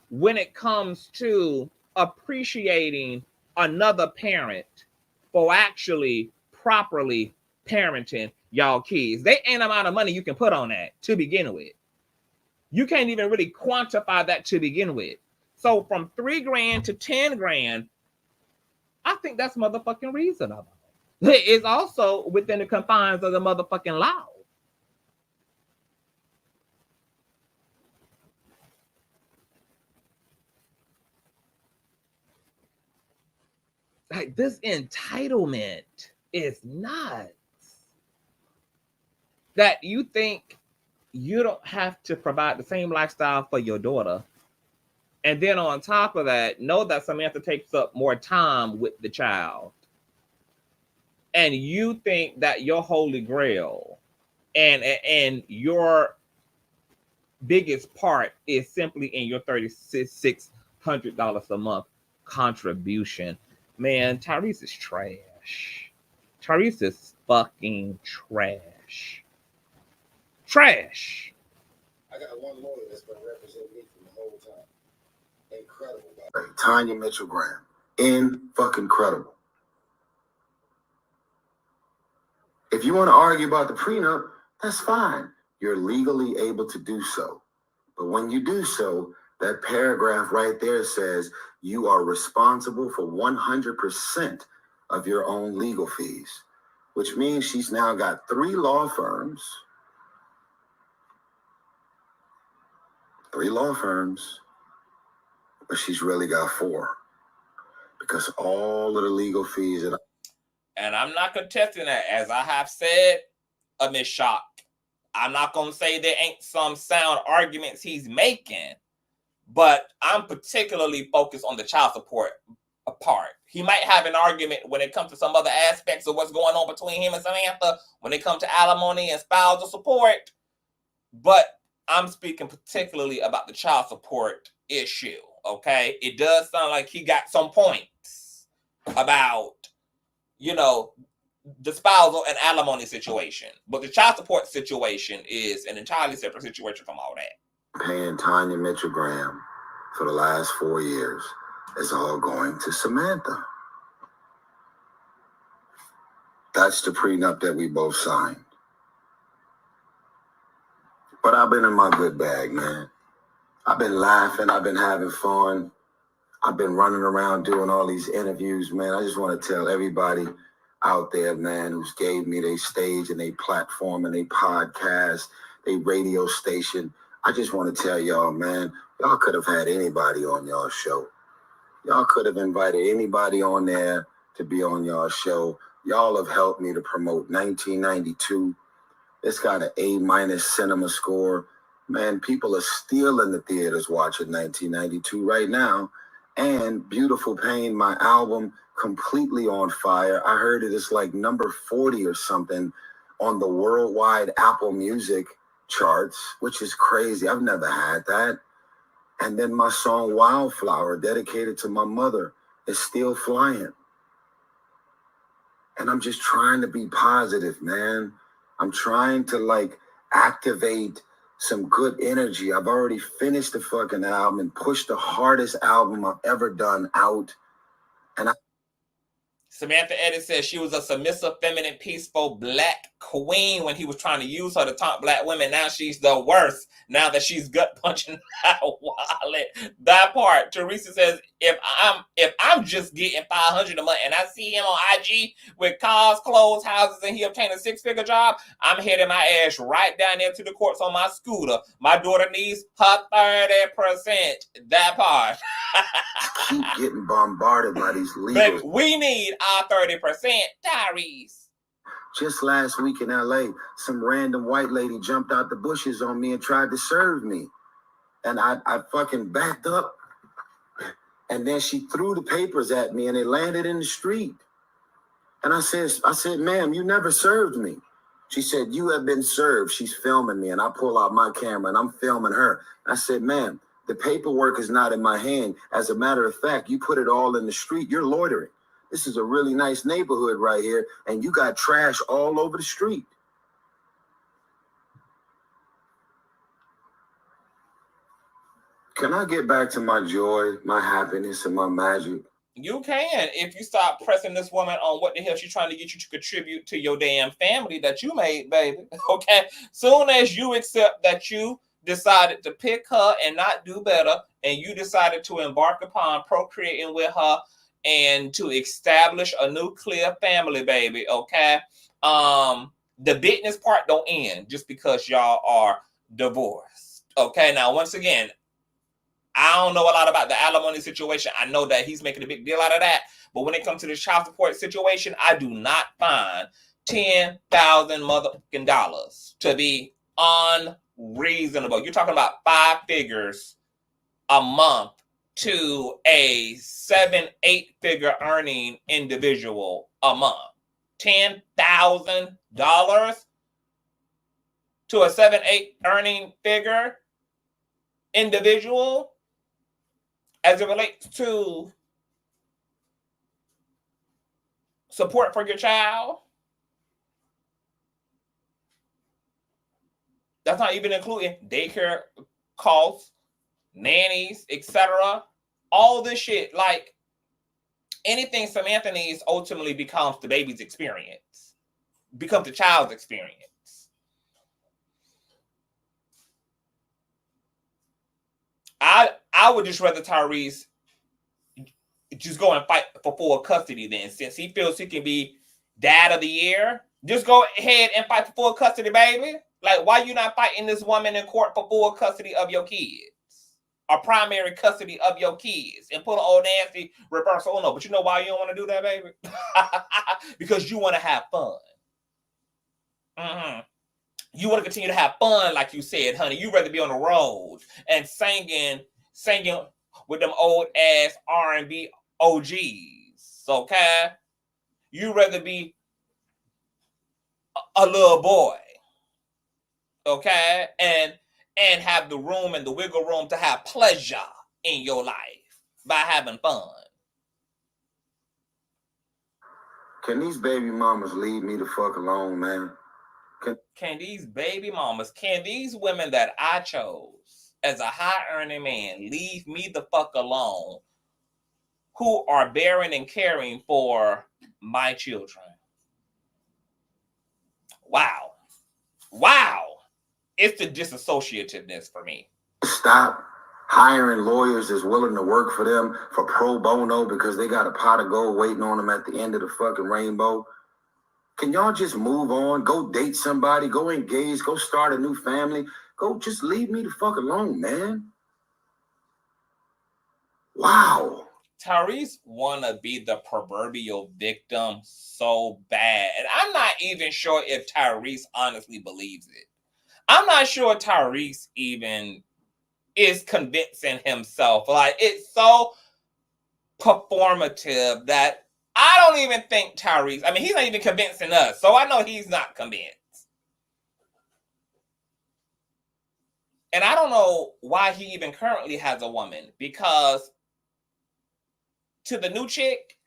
when it comes to appreciating another parent for actually properly parenting y'all kids. There ain't amount of money you can put on that to begin with. You can't even really quantify that to begin with. So from $3,000 to $10,000, I think that's motherfucking reasonable. It's also within the confines of the motherfucking law. Like, this entitlement is nuts. That you think you don't have to provide the same lifestyle for your daughter. And then on top of that, know that Samantha takes up more time with the child. And you think that your holy grail and your biggest part is simply in your $3,600 a month contribution. Man, Tyrese is trash. Tyrese is fucking trash. Trash. I got one lawyer that's been representing me from the whole time. Incredible. Tanya Mitchell Graham. In-fucking-credible. If you want to argue about the prenup, that's fine. You're legally able to do so. But when you do so, that paragraph right there says you are responsible for 100% of your own legal fees, which means she's now got 3 law firms. 3 law firms, but she's really got 4 because all of the legal fees that. And I'm not contesting that. As I have said, Miss Shock, I'm not going to say there ain't some sound arguments he's making, but I'm particularly focused on the child support part. He might have an argument when it comes to some other aspects of what's going on between him and Samantha when it comes to alimony and spousal support, but I'm speaking particularly about the child support issue, okay? It does sound like he got some points about, you know, the spousal and alimony situation. But the child support situation is an entirely separate situation from all that. Paying Tanya Mitchell Graham for the last 4 years is all going to Samantha. That's the prenup that we both signed. But I've been in my good bag, man. I've been laughing. I've been having fun. I've been running around doing all these interviews, man. I just want to tell everybody out there, man, who's gave me their stage and their platform and their podcast, their radio station. I just want to tell y'all, man, y'all could have had anybody on y'all show. Y'all could have invited anybody on there to be on y'all show. Y'all have helped me to promote 1992. It's got an A- cinema score. Man, people are still in the theaters watching 1992 right now. And Beautiful Pain, my album, completely on fire. I heard it is like number 40 or something on the worldwide Apple Music charts, which is crazy. I've never had that. And then my song Wildflower, dedicated to my mother, is still flying. And I'm just trying to be positive, man. I'm trying to like activate some good energy. I've already finished the fucking album and pushed the hardest album I've ever done out. And Samantha Eddy says she was a submissive, feminine, peaceful black queen when he was trying to use her to taunt black women. Now she's the worst. Now that she's gut punching that wallet. That part. Teresa says If I'm just getting 500 a month and I see him on IG with cars, clothes, houses, and he obtained a 6-figure job, I'm heading my ass right down there to the courts on my scooter. My daughter needs her 30%. That part. Keep getting bombarded by these legals. Baby, we need our 30%, Tyrese. Just last week in LA, some random white lady jumped out the bushes on me and tried to serve me. And I fucking backed up. And then she threw the papers at me and they landed in the street. And I said, ma'am, you never served me. She said, you have been served. She's filming me. And I pull out my camera and I'm filming her. I said, ma'am, the paperwork is not in my hand. As a matter of fact, you put it all in the street. You're loitering. This is a really nice neighborhood right here. And you got trash all over the street. Can I get back to my joy, my happiness, and my magic? You can, if you stop pressing this woman on what the hell she's trying to get you to contribute to your damn family that you made, baby. Okay? Soon as you accept that you decided to pick her and not do better, and you decided to embark upon procreating with her and to establish a nuclear family, baby, okay? The business part don't end just because y'all are divorced. Okay? Now, once again, I don't know a lot about the alimony situation. I know that he's making a big deal out of that. But when it comes to the child support situation, I do not find $10,000 motherfucking dollars to be unreasonable. You're talking about 5 figures a month to a 7-8 figure earning individual a month. $10,000 to a 7-8 earning figure individual as it relates to support for your child. That's not even including daycare costs, nannies, etc. All this shit, like anything Samantha needs ultimately becomes the baby's experience, becomes the child's experience. I would just rather Tyrese just go and fight for full custody then, since he feels he can be dad of the year. Just go ahead and fight for full custody, baby. Like, why you not fighting this woman in court for full custody of your kids? Or primary custody of your kids and put an old nasty reversal. Oh no, but you know why you don't want to do that, baby? Because you want to have fun. You want to continue to have fun, like you said, honey. You'd rather be on the road and singing with them old ass R&B OGs, okay? You'd rather be a little boy, okay? And have the room and the wiggle room to have pleasure in your life by having fun. Can these baby mamas leave me the fuck alone, man? Can these baby mamas, can these women that I chose as a high-earning man leave me the fuck alone, who are bearing and caring for my children? Wow. It's the disassociativeness for me. Stop hiring lawyers that's willing to work for them for pro bono because they got a pot of gold waiting on them at the end of the fucking rainbow. Can y'all just move on? Go date somebody, go engage, go start a new family. Go just leave me the fuck alone, man. Wow. Tyrese wanna be the proverbial victim so bad. And I'm not even sure if Tyrese honestly believes it. I'm not sure Tyrese even is convincing himself. Like, it's so performative that I don't even think Tyrese, I mean, he's not even convincing us. So I know he's not convinced. And I don't know why he even currently has a woman, because to the new chick,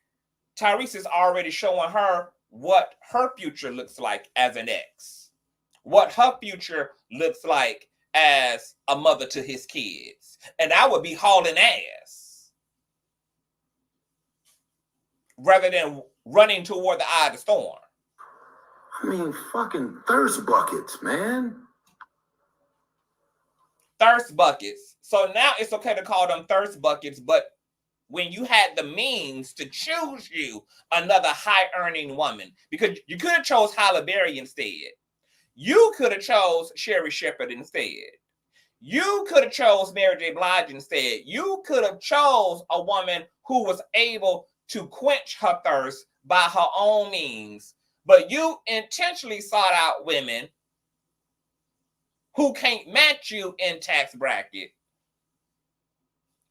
Tyrese is already showing her what her future looks like as an ex, what her future looks like as a mother to his kids. And I would be hauling ass rather than running toward the eye of the storm. I mean, fucking thirst buckets, man. Thirst buckets. So now it's okay to call them thirst buckets, but when you had the means to choose you another high-earning woman? Because you could have chose Halle Berry instead. You could have chose Sherry Shepherd instead. You could have chose Mary J. Blige instead. You could have chose a woman who was able to quench her thirst by her own means. But you intentionally sought out women who can't match you in tax bracket.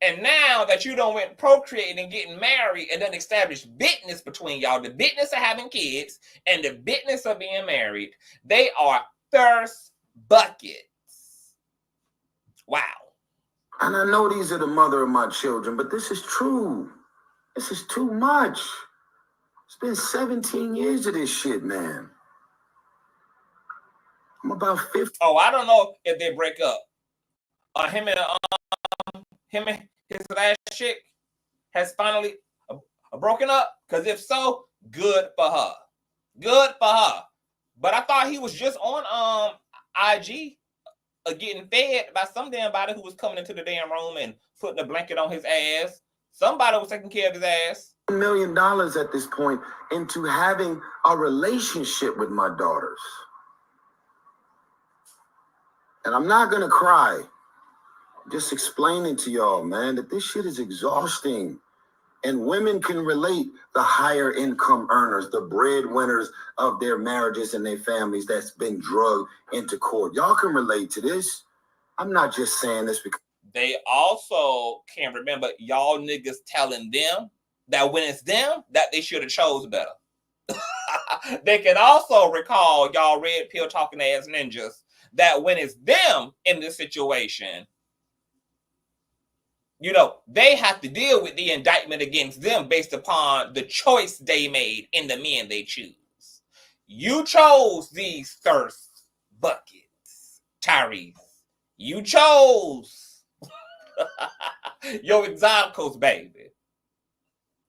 And now that you don't went procreating and getting married and then establish business between y'all, the business of having kids and the business of being married, they are thirst buckets. Wow. And I know these are the mother of my children, but this is true. This is too much. It's been 17 years of this shit, man. I'm about 50. Oh, I don't know if they break up. Him and his last chick has finally broken up. Because if so, good for her. Good for her. But I thought he was just on IG getting fed by some damn body who was coming into the damn room and putting a blanket on his ass. Somebody was taking care of his ass. $1 million at this point into having a relationship with my daughters. And I'm not going to cry. Just explaining to y'all, man, that this shit is exhausting. And women can relate, the higher income earners, the breadwinners of their marriages and their families that's been drugged into court. Y'all can relate to this. I'm not just saying this because they also can't remember y'all niggas telling them that when it's them, that they should have chose better. They can also recall y'all red pill talking ass ninjas that when it's them in this situation, you know, they have to deal with the indictment against them based upon the choice they made in the men they choose. You chose these thirst buckets, Tyrese. You chose your exoticals, baby.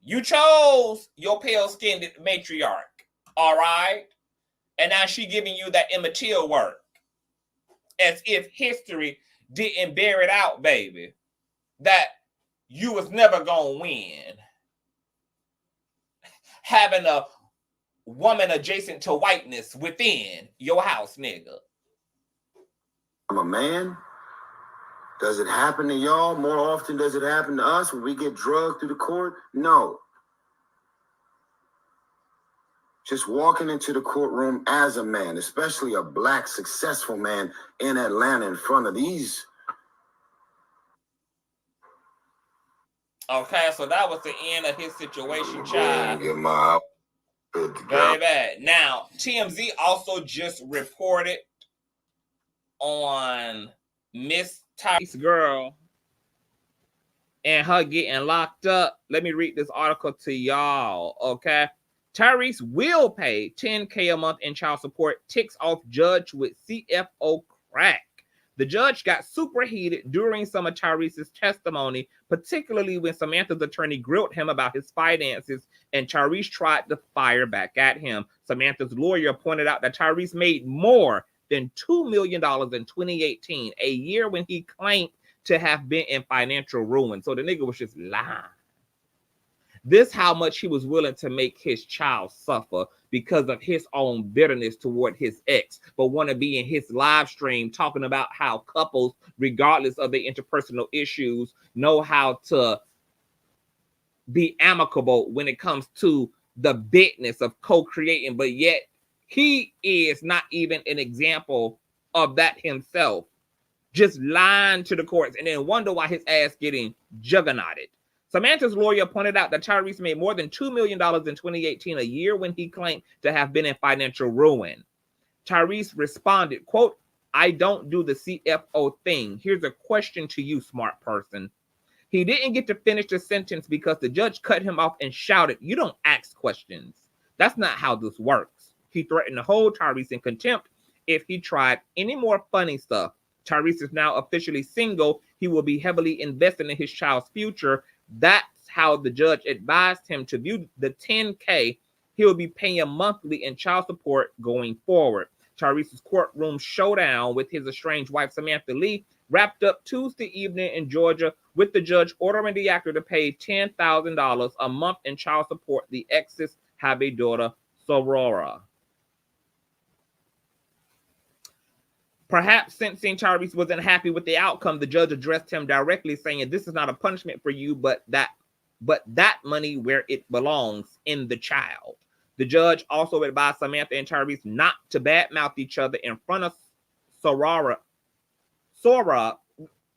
You chose your pale-skinned matriarch, all right? And now she giving you that immaterial work as if history didn't bear it out, baby, that you was never gonna win. Having a woman adjacent to whiteness within your house, nigga. I'm a man. Does it happen to y'all more often? Does it happen to us when we get drugged through the court? No. Just walking into the courtroom as a man, especially a black successful man in Atlanta in front of these. Okay, so that was the end of his situation, child. Get my Baby. Now, TMZ also just reported on Miss Tyrese girl and her getting locked up. Let me read this article to y'all, okay? Tyrese will pay $10K a month in child support, ticks off judge with CFO crack. The judge got super heated during some of Tyrese's testimony, particularly when Samantha's attorney grilled him about his finances and Tyrese tried to fire back at him. Samantha's lawyer pointed out that Tyrese made more than $2 million in 2018, a year when he claimed to have been in financial ruin. So the nigga was just lying. This how much he was willing to make his child suffer because of his own bitterness toward his ex, but want to be in his live stream talking about how couples, regardless of their interpersonal issues, know how to be amicable when it comes to the business of co-creating, but yet he is not even an example of that himself. Just lying to the courts and then wonder why his ass getting juggernauted. Samantha's lawyer pointed out that Tyrese made more than $2 million in 2018, a year when he claimed to have been in financial ruin. Tyrese responded, quote, "I don't do the CFO thing. Here's a question to you, smart person." He didn't get to finish the sentence because the judge cut him off and shouted, "You don't ask questions. That's not how this works." He threatened to hold Tyrese in contempt if he tried any more funny stuff. Tyrese is now officially single. He will be heavily invested in his child's future. That's how the judge advised him to view the $10K he will be paying monthly in child support going forward. Tyrese's courtroom showdown with his estranged wife, Samantha Lee, wrapped up Tuesday evening in Georgia with the judge ordering the actor to pay $10,000 a month in child support. The exes have a daughter, Sorora. Perhaps sensing Tyrese wasn't happy with the outcome, the judge addressed him directly, saying, "This is not a punishment for you, but that money where it belongs, in the child." The judge also advised Samantha and Tyrese not to badmouth each other in front of Sora,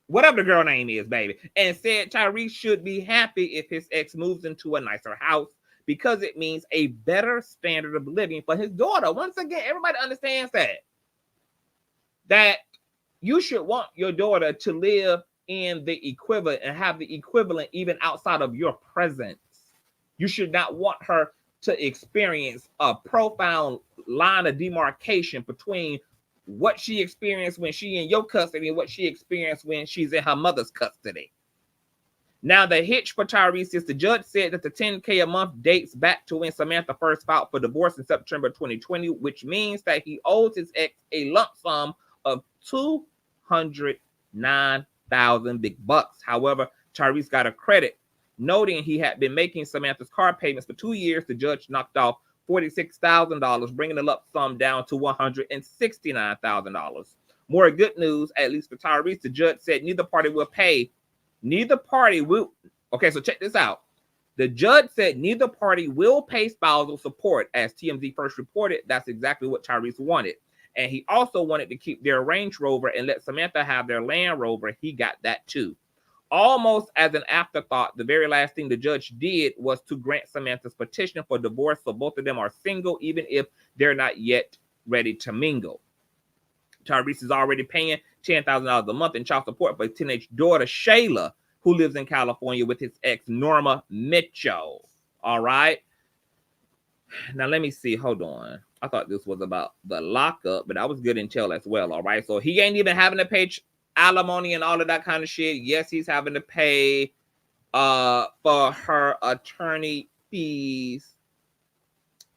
whatever the girl name is, baby, and said Tyrese should be happy if his ex moves into a nicer house because it means a better standard of living for his daughter. Once again, everybody understands that you should want your daughter to live in the equivalent and have the equivalent even outside of your presence. You should not want her to experience a profound line of demarcation between what she experienced when she in your custody and what she experienced when she's in her mother's custody. Now, the hitch for Tyrese is the judge said that the $10K a month dates back to when Samantha first filed for divorce in September 2020, which means that he owes his ex a lump sum of $209,000 big bucks. However, Tyrese got a credit, noting he had been making Samantha's car payments for 2 years. The judge knocked off $46,000, bringing the lump sum down to $169,000. More good news, at least for Tyrese. The judge said neither party will pay. Okay, so check this out. The judge said neither party will pay spousal support. As TMZ first reported, that's exactly what Tyrese wanted. And he also wanted to keep their Range Rover and let Samantha have their Land Rover. He got that too. Almost as an afterthought, the very last thing the judge did was to grant Samantha's petition for divorce, so both of them are single, even if they're not yet ready to mingle. Tyrese is already paying $10,000 a month in child support for his teenage daughter, Shayla, who lives in California with his ex, Norma Mitchell. All right. Now, let me see. Hold on. I thought this was about the lockup, but that was good intel as well. All right. So he ain't even having to pay alimony and all of that kind of shit. Yes, he's having to pay for her attorney fees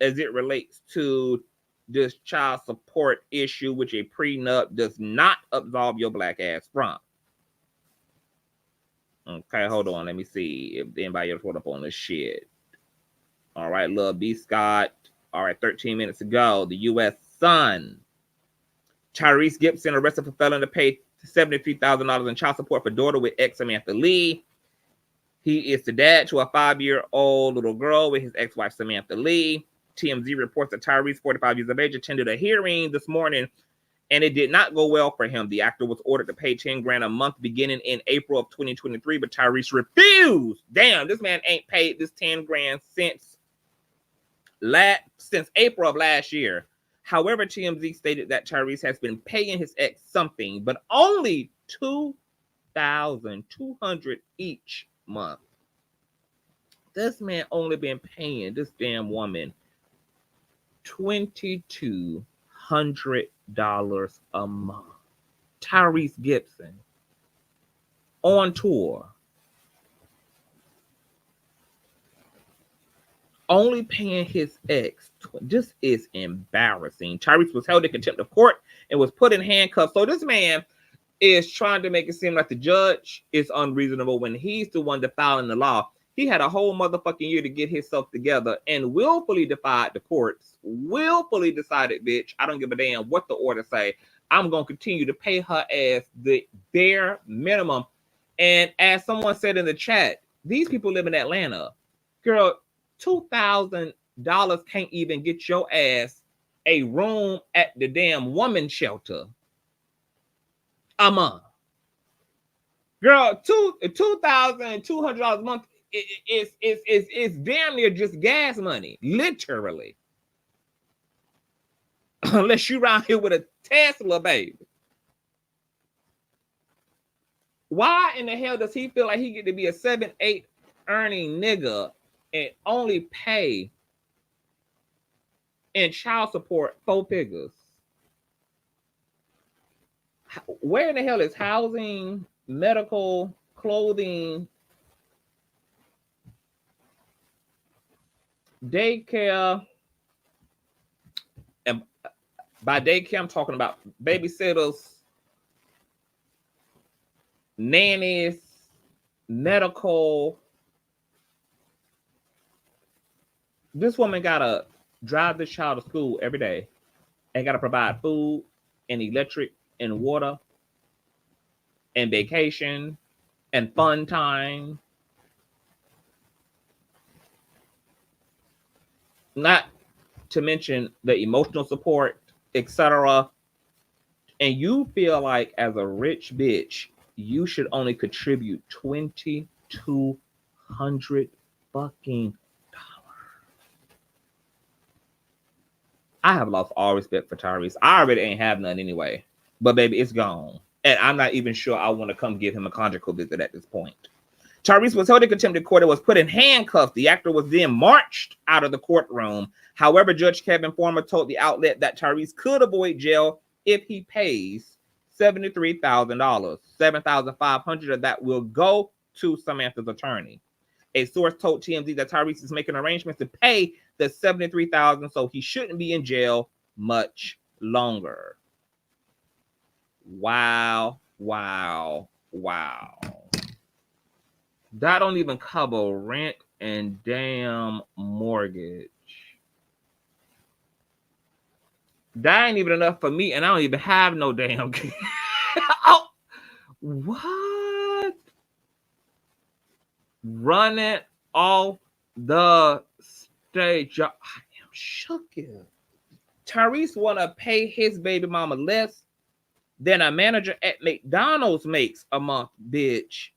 as it relates to this child support issue, which a prenup does not absolve your black ass from. Okay, hold on. Let me see if anybody else wrote up on this shit. All right, Love B. Scott. All right, 13 minutes ago, the U.S. Sun. Tyrese Gibson arrested for failing to pay $73,000 in child support for daughter with ex Samantha Lee. He is the dad to a 5-year-old little girl with his ex-wife Samantha Lee. TMZ reports that Tyrese, 45 years of age, attended a hearing this morning, and it did not go well for him. The actor was ordered to pay $10,000 a month beginning in April of 2023, but Tyrese refused. Damn, this man ain't paid this $10,000 since April of last year. However, TMZ stated that Tyrese has been paying his ex something, but only $2,200 each month. This man only been paying this damn woman $2,200 a month. Tyrese Gibson on tour, only paying his ex. This is embarrassing. Tyrese was held in contempt of court and was put in handcuffs. So this man is trying to make it seem like the judge is unreasonable when he's the one defiling the law. He had a whole motherfucking year to get himself together and willfully defied the courts. Willfully decided, bitch, I don't give a damn what the order say. I'm going to continue to pay her ass the bare minimum. And as someone said in the chat, these people live in Atlanta. Girl, $2,000 can't even get your ass a room at the damn woman shelter a month. Girl, $2,200 a month is damn near just gas money, literally. Unless you around here with a Tesla, baby. Why in the hell does he feel like he get to be a 7-8 earning nigga and only pay in child support 4 figures? Where in the hell is housing, medical, clothing, daycare? And by daycare, I'm talking about babysitters, nannies, medical. This woman gotta drive this child to school every day and gotta provide food and electric and water and vacation and fun time. Not to mention the emotional support, etc. And you feel like as a rich bitch, you should only contribute $2,200 fucking. I have lost all respect for Tyrese. I already ain't have none anyway. But baby, it's gone. And I'm not even sure I want to come give him a conjugal visit at this point. Tyrese was held in contempt of court and was put in handcuffs. The actor was then marched out of the courtroom. However, Judge Kevin Former told the outlet that Tyrese could avoid jail if he pays $73,000. $7,500 of that will go to Samantha's attorney. A source told TMZ that Tyrese is making arrangements to pay the $73,000, so he shouldn't be in jail much longer. Wow, wow, wow. That don't even cover rent and damn mortgage. That ain't even enough for me, and I don't even have no damn kid. Oh, what? Running off the stage. I am shook here. Tyrese want to pay his baby mama less than a manager at McDonald's makes a month, bitch.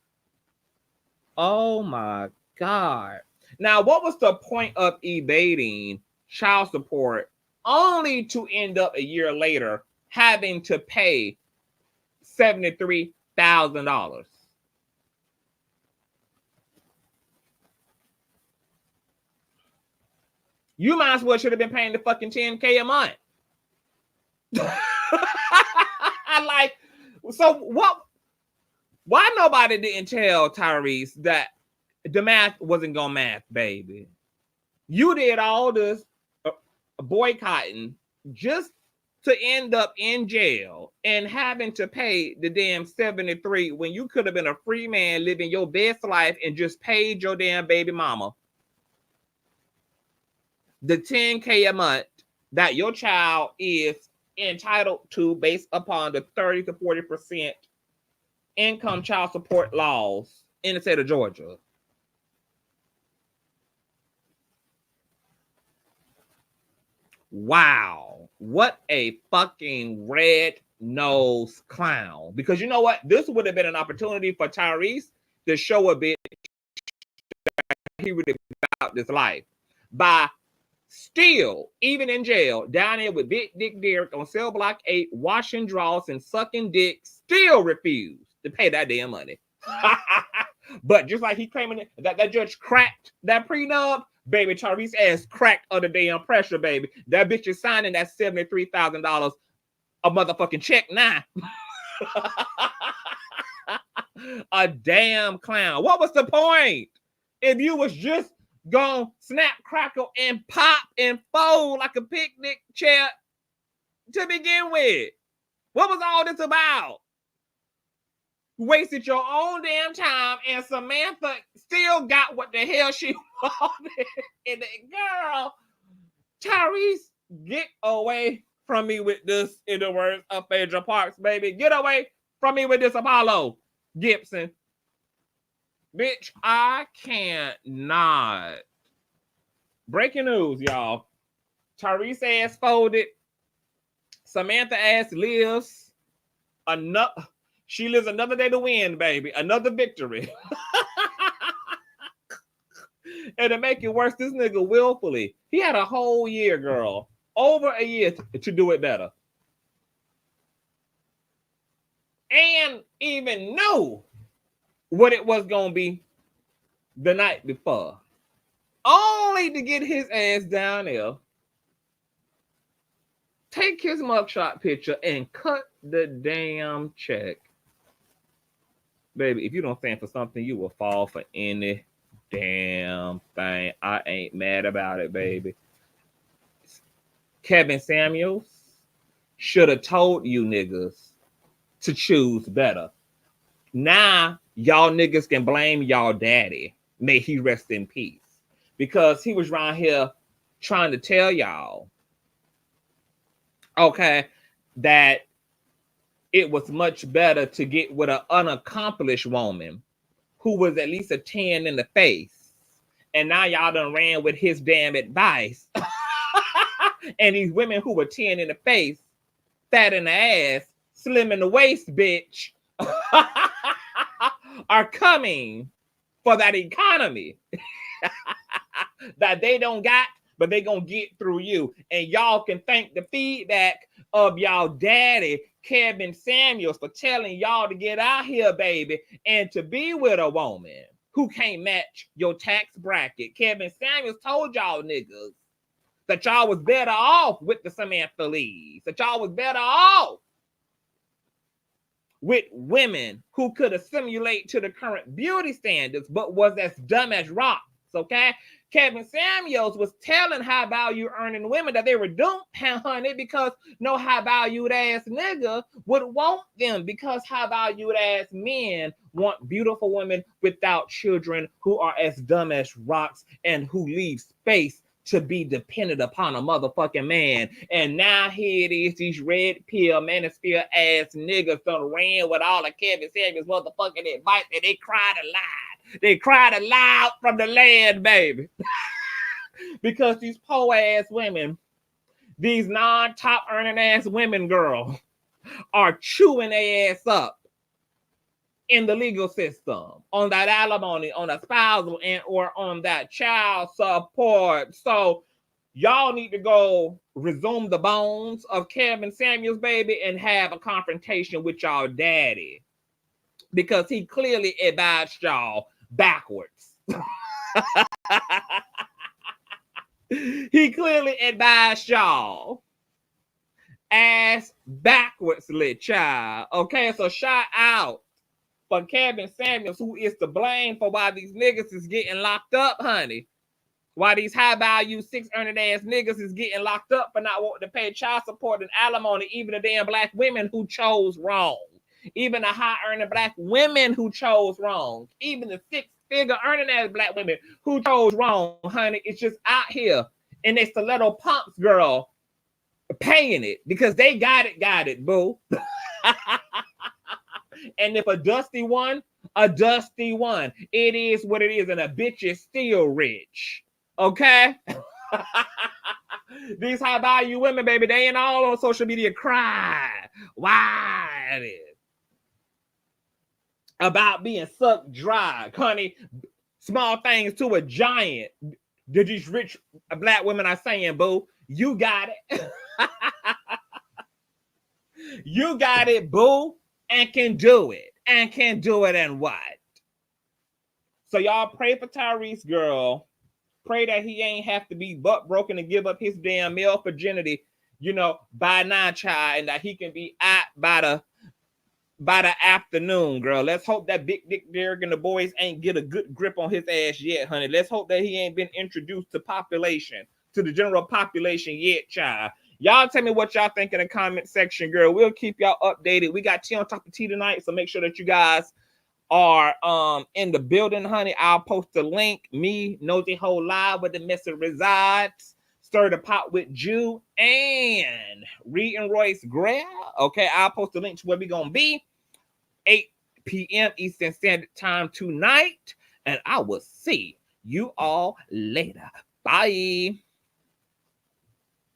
Oh my God. Now, what was the point of evading child support only to end up a year later having to pay $73,000? You might as well should have been paying the fucking $10K a month. Like, so what? Why nobody didn't tell Tyrese that the math wasn't gonna math, baby? You did all this boycotting just to end up in jail and having to pay the damn 73 when you could have been a free man living your best life and just paid your damn baby mama the $10K a month that your child is entitled to based upon the 30 to 40% income child support laws in the state of Georgia. Wow. What a fucking red-nosed clown. Because you know what? This would have been an opportunity for Tyrese to show a bit he would have about this life by still, even in jail, down there with Big Dick Derrick on cell block 8, washing drawers and sucking dick, still refused to pay that damn money. But just like he claiming that judge cracked that prenup, baby, Tyrese ass cracked under damn pressure, baby. That bitch is signing that $73,000 a motherfucking check now. A damn clown. What was the point? If you was just gonna snap, crackle, and pop and fold like a picnic chair to begin with. What was all this about? Wasted your own damn time, and Samantha still got what the hell she wanted. And girl, Tyrese, get away from me with this, in the words of Phaedra Parks, baby. Get away from me with this, Apollo Gibson. Bitch, I cannot. Breaking news, y'all. Tyrese ass folded. Samantha ass lives. She lives another day to win, baby. Another victory. And to make it worse, this nigga willfully. He had a whole year, girl. Over a year to do it better. And even know what it was going to be the night before. Only to get his ass down there, take his mugshot picture, and cut the damn check. Baby, if you don't stand for something, you will fall for any damn thing. I ain't mad about it, baby. Kevin Samuels should have told you niggas to choose better. Now y'all niggas can blame y'all daddy. May he rest in peace. Because he was around here trying to tell y'all, okay, that it was much better to get with an unaccomplished woman who was at least a 10 in the face. And now y'all done ran with his damn advice. And these women who were 10 in the face, fat in the ass, slim in the waist, bitch, are coming for that economy that they don't got, but they gonna get through you. And y'all can thank the feedback of y'all daddy, Kevin Samuels, for telling y'all to get out here, baby, and to be with a woman who can't match your tax bracket. Kevin Samuels told y'all niggas that y'all was better off with the Samantha Lees, that y'all was better off with women who could assimilate to the current beauty standards, but was as dumb as rocks, okay? Kevin Samuels was telling high value earning women that they were doomed, honey, because no high valued ass nigga would want them, because high valued ass men want beautiful women without children who are as dumb as rocks and who leave space to be dependent upon a motherfucking man. And now here it is, these red pill manosphere ass niggas done ran with all of Kevin Samuels motherfucking advice, and they cried aloud. They cried aloud from the land, baby. Because these poor ass women, these non-top earning ass women, girl, are chewing their ass up in the legal system, on that alimony, on a spousal, and or on that child support. So y'all need to go resume the bones of Kevin Samuels, baby, and have a confrontation with y'all daddy, because he clearly advised y'all backwards. He clearly advised y'all ass backwardsly, child. Okay, so shout out for Kevin Samuels, who is to blame for why these niggas is getting locked up, honey. Why these high-value, 6-earning ass niggas is getting locked up for not wanting to pay child support and alimony, even the damn black women who chose wrong. Even the high-earning black women who chose wrong. Even the 6-figure earning ass black women who chose wrong, honey. It's just out here in their stiletto pumps, girl, paying it because they got it, boo. And if a dusty one, it is what it is, and a bitch is still rich. Okay? These high value women, baby, they ain't all on social media cry. Why it is about being sucked dry, honey. Small things to a giant. These rich black women are saying, boo, you got it. You got it, boo. And can do it. And what? So y'all pray for Tyrese, girl. Pray that he ain't have to be butt broken and give up his damn male virginity, by 9, child, and that he can be out by the afternoon, girl. Let's hope that Big Dick Derek and the boys ain't get a good grip on his ass yet, honey. Let's hope that he ain't been introduced to the general population yet, child. Y'all tell me what y'all think in the comment section, girl. We'll keep y'all updated. We got tea on top of tea tonight, so make sure that you guys are in the building, honey. I'll post the link. Me, Nosy Hole Live, where the message resides. Stir the pot with Jew and Reed and Royce Gray. Okay, I'll post the link to where we gonna be. 8 p.m. Eastern Standard Time tonight. And I will see you all later. Bye.